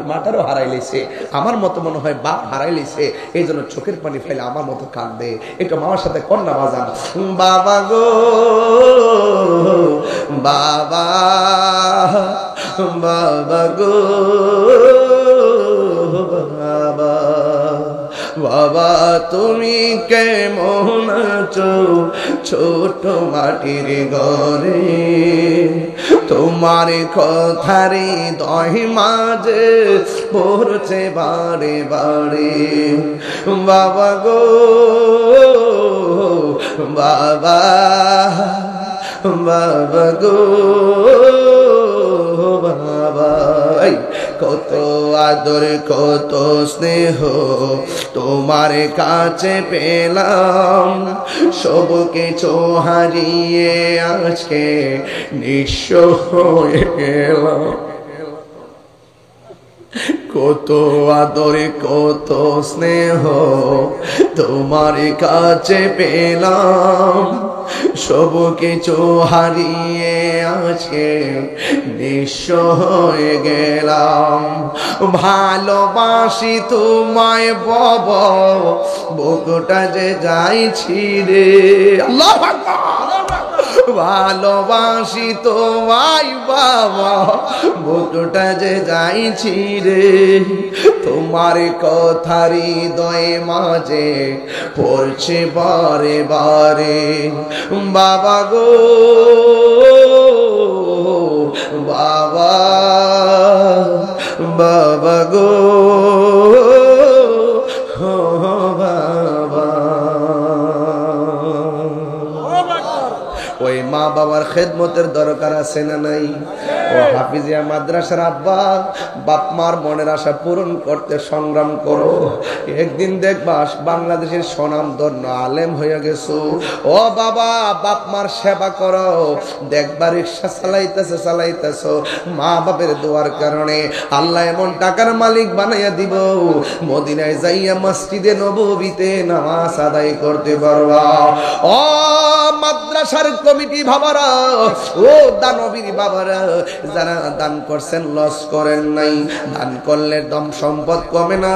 মাটারও হারাই লেছে, আমার মতো মনে হয় বাপ হারাই লেছে, এই জন্য চোখের পানি ফেলে আমার মতো কাঁদে। একটু মামার সাথে কন্যা বাজান, বাবা গো বাবা, বাবা গো বাবা। বাবা তুমি কেমন আছো ছোট মাটির ঘরে, তোমার কথারে দহি মাঝে পড়ছে বারে বারে। বাবা গো বাবা, বাবা গো বাবা, কত আদর কত স্নেহ তোমার কাছে পেলাম, সব কিছু হারিয়ে আজকে নিঃস্ব হয়ে গেলাম। কত আদরে কত স্নেহ তোমার কাছে পেলাম, সব কিছু হারিয়ে আজকে নিঃস্ব হয়ে গেলাম। ভালোবাসি তোমায় বাবা, বুকটা যে যাইছি রে, আল্লাহু আকবার। ভালোবাসি তোমায় বাবা, বুকটা যে যাইছি রে, তোমার কথা হৃদয়ে মাঝে পড়ছে বারে বারে। বাবা গো বাবা, বাবা গো বাবা। ওই মা বাবার খেদমতের দরকার আছে না নাই? ও হাফিজিয়া মাদ্রাসার আব্বা, বাপ মার মনের আশা পূরণ করতে সংগ্রাম করো। একদিন দেখবা বাংলাদেশের স্বনামধন্য আলেম হয়ে গেছো। ও বাবা, বাপ মার সেবা করো, দেখবা রিক্সা চালাইতেছো, মা বাপের দোয়ার কারণে আল্লাহ এমন টাকার মালিক বানাইয়া দিব, মদিনায় যাইয়া মসজিদে নববীতে নামাজ আদায় করতে পারবা। ও মাদ্রাসার কমিটি বাবারা, ও দানবীর বাবারা, যারা দান করছেন লস করেন নাই। দান করলে দম সম্পদ কমে না,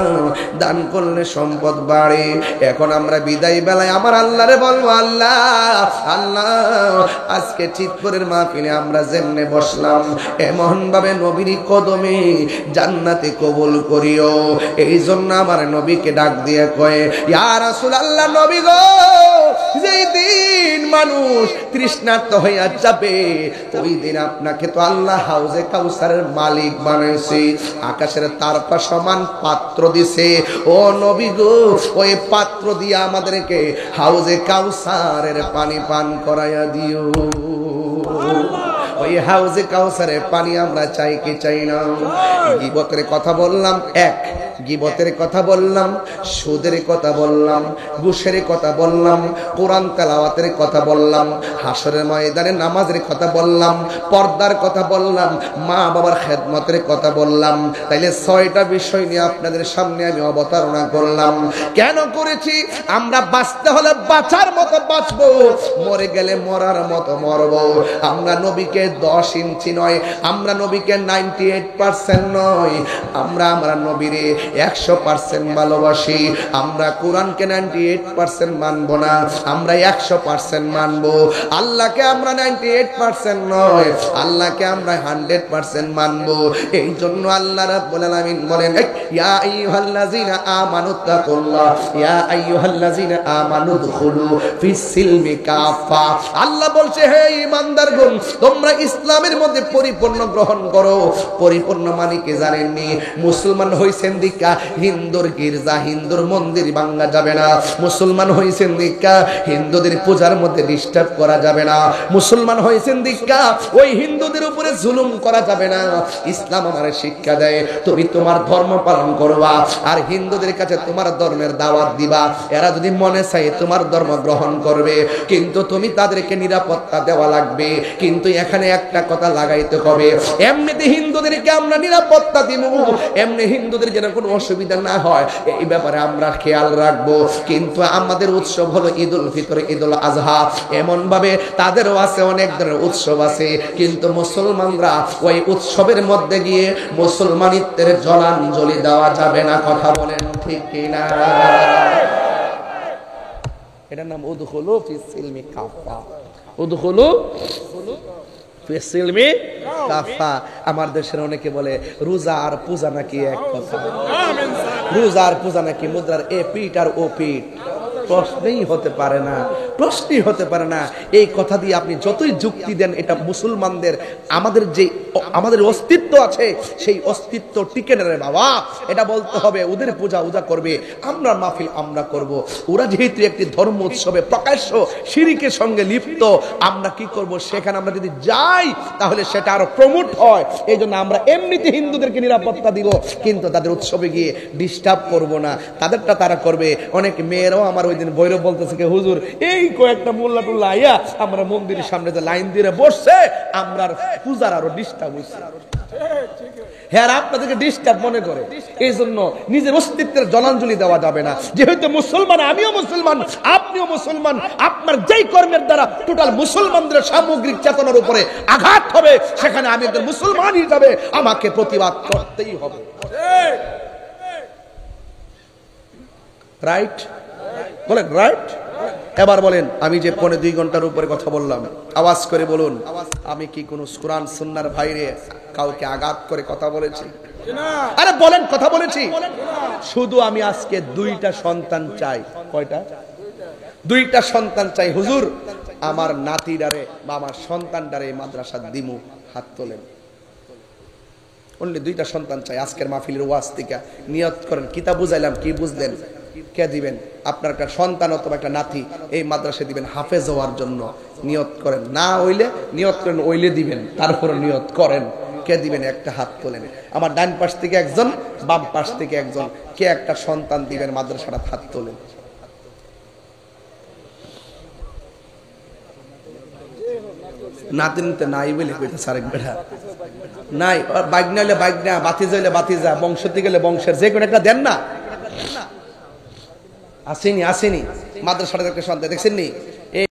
দান করলে সম্পদ বাড়ে। এখন আমরা বিদায় বেলায় আমার আল্লাহরে বলবো, আল্লাহ আল্লাহ, আজকে চিৎপুরের মাহফিলে আমরা যেমনে বসলাম এমন ভাবে নবীর কদমে জান্নাতে কবুল করিও। এই জন্য আমার নবীকে ডাক দিয়ে কয়ে, ইয়া রাসূলুল্লাহ, নবী গো, যেই দিন মানুষ তৃষ্ণার্ত হইয়া যাবে, ওই দিন আপনাকে তো আল্লাহ হাউজে কাউসারের মালিক বানাইছে, আকাশের তারকা সমান পাত্র দিছে। ও নবী গো, ওই পাত্র দিয়ে আমাদেরকে হাউজে কাউসারের পানি পান করাইয়া দিও। ওই হাউজে কাউসারের পানি আমরা চাই কি চাই না? গীবতের কথা বললাম, এক গীবতের কথা বললাম, সুদের কথা বললাম, ঘুষের কথা বললাম, কোরআন তেলাওয়াতের কথা বললাম, হাসরের ময়দানে নামাজের কথা বললাম, পর্দার কথা বললাম, মা বাবার খেদমতের কথা বললাম। তাইলে 6টা বিষয় নিয়ে আপনাদের সামনে আমি অবতারণা করলাম। কেন করেছি? আমরা বাঁচতে হলে বাঁচার মতো বাঁচবো, মরে গেলে মরার মতো মরবো। আমরা নবীকে 10 ইঞ্চি নয়, আমরা নবীকে 98% নয়, আমরা নবীরে 100% ভালোবাসি। আমরা কোরআনকে 98% মানবো না, আমরা 100% মানবো। আল্লাহকে আমরা 98% নয়, আল্লাহকে আমরা 100% মানবো। এই জন্য আল্লাহ রাব্বুল আলামিন বলেন, ইয়া আইয়ুহাল্লাযীনা আমানুত্তাকুল্লাহ, ইয়া আইয়ুহাল্লাযীনা আমানু দুখুলু ফিস সিলমি কাফা। আল্লাহ বলছে, হে ঈমানদারগণ, তোমরা ইসলামের মধ্যে পরিপূর্ণ গ্রহণ করো। পরিপূর্ণ মানে কি জানেননি? মুসলমান হইছেন দিকা হিন্দুর গির্জা, হিন্দুর মন্দির ভাঙা যাবে না। মুসলমান হইছেন দিকা হিন্দুদের পূজার মধ্যে ডিস্টার্ব করা যাবে না। মুসলমান হইছেন দিকা ওই হিন্দুদের উপরে জুলুম করা যাবে না। ইসলাম আমাদের শিক্ষা দেয়, তুমি তোমার ধর্ম পালন করবা, আর হিন্দুদের কাছে তোমার ধর্মের দাওয়াত দিবা। এরা যদি মনে চায় তোমার ধর্ম গ্রহণ করবে, কিন্তু তুমি তাদেরকে নিরাপত্তা দেওয়া লাগবে। কিন্তু এখানে একটা কথা লাগাইতে হবে, এমনিতে হিন্দুদেরকে আমরা নিরাপত্তা দিব, এমনি হিন্দুদের যেন কোনো অসুবিধা না হয় এই ব্যাপারে আমরা খেয়াল রাখবো। কিন্তু আমাদের উৎসব হলো ঈদুল ফিতর, ঈদুল আজহা, এমন ভাবে তাদেরও আছে অনেক ধরনের উৎসব আছে, কিন্তু মুসলমানরা ওই উৎসবের মধ্যে গিয়ে মুসলমানিত্বের জলাঞ্জলি দেওয়া যাবে না। কথা বলেন ঠিক কিনা? এটার নাম উদখুলু ফিস সিলমি কাফা। উদখুলু ফিস সিলমি কাফা। আমার দেশের অনেকে বলে রোজা আর পূজা নাকি এক কথা, রোজা আর পূজা নাকি মুদ্রার এ পিঠ আর ও পিঠ। প্রশ্নই হতে পারে না, প্রশ্নই হতে পারে না। এই কথা দিয়ে আপনি যতই যুক্তি দেন, এটা মুসলমানদের আমাদের যে আমাদের অস্তিত্ব আছে, সেই অস্তিত্ব টিকে না রে বাবা। এটা বলতে হবে, ওদের পূজা ওজা করবে, আমরা মাহফিল আমরা করব। ওরা যেহেতু একটি ধর্ম উৎসবে প্রকাশ্য শিরকের সঙ্গে লিপ্ত, আমরা কি করব? সেখানে আমরা যদি যাই তাহলে সেটা আরো প্রমোট হয়। এই জন্য আমরা এমনিতে হিন্দুদেরকে নিরাপত্তা দিব, কিন্তু তাদের উৎসবে গিয়ে ডিস্টার্ব করব না। তাদেরটা তারা করবে। অনেক মেয়েরাও আমার ওই দিন ভৈরব বলতেছে কি হুজুর, এই কয়েকটা মোল্লা টুল্লা আইয়া আমরা মন্দিরের সামনে যে লাইন দিয়ে বসছে, আমরা পূজার আরো ডিস্টার্ব হচ্ছে। হ্যাঁ, আপনাদেরকে ডিস্টার্ব মনে করে, এই জন্য নিজের অস্তিত্বের জলাঞ্জলি দেওয়া যাবে না। যেহেতু মুসলমান, আমিও মুসলমান, আপনিও মুসলমান, আপনার যেই কর্মের দ্বারা টোটাল মুসলমানদের সামগ্রিক চেতনার উপরে আঘাত হবে, সেখানে আমি একজন মুসলমান হিসাবে আমাকে প্রতিবাদ করতেই হবে। রাইট বলেন, রাইট? এবার বলেন, আমি যে 2.5 ঘন্টার উপরে কথা বললাম, আওয়াজ করে বলুন, আমি কি কোন কুরআন সুন্নাহর বাইরে কাউকে আঘাত করে কথা বলেছি? আরে বলেন, কথা বলেছি? শুধু আমি আজকে 2টা সন্তান চাই। কয়টা? 2টা সন্তান চাই। হুজুর, আমার নাতিডারে বা আমার সন্তানডারে মাদ্রাসা দিমু, হাত তোলেন। অনলি 2টা সন্তান চাই। আজকের মাহফিলের ওয়াজ থেকে নিয়ত করেন, কিতাব বুঝাইলাম, কি বুঝলেন? কে দিবেন? আপনার একটা সন্তান অথবা একটা নাতি এই মাদ্রাসায় দিবেন হাফেজ হওয়ার জন্য। নিয়ত করেন, না হইলে নিয়ত করেন, ওইলে দিবেন, তারপরে নিয়ত করেন। কে দিবেন? একটা হাত তোলেন। আমার ডান পাশ থেকে একজন, বাম পাশ থেকে একজন। কে একটা সন্তান দিবেন মাদ্রাসাটা? হাত তোলেন। নাতি নিতে নাই বলে কইতেছে আরেক বেটা নাই। বাইক নাইলে বাইক না, বাতি যাইলে বাতি যা, বংশতে গেলে বংশের যে কোনো একটা দেন না। আসেনি মাদ্রাসাটা একটা সন্তান দেখছেন নি?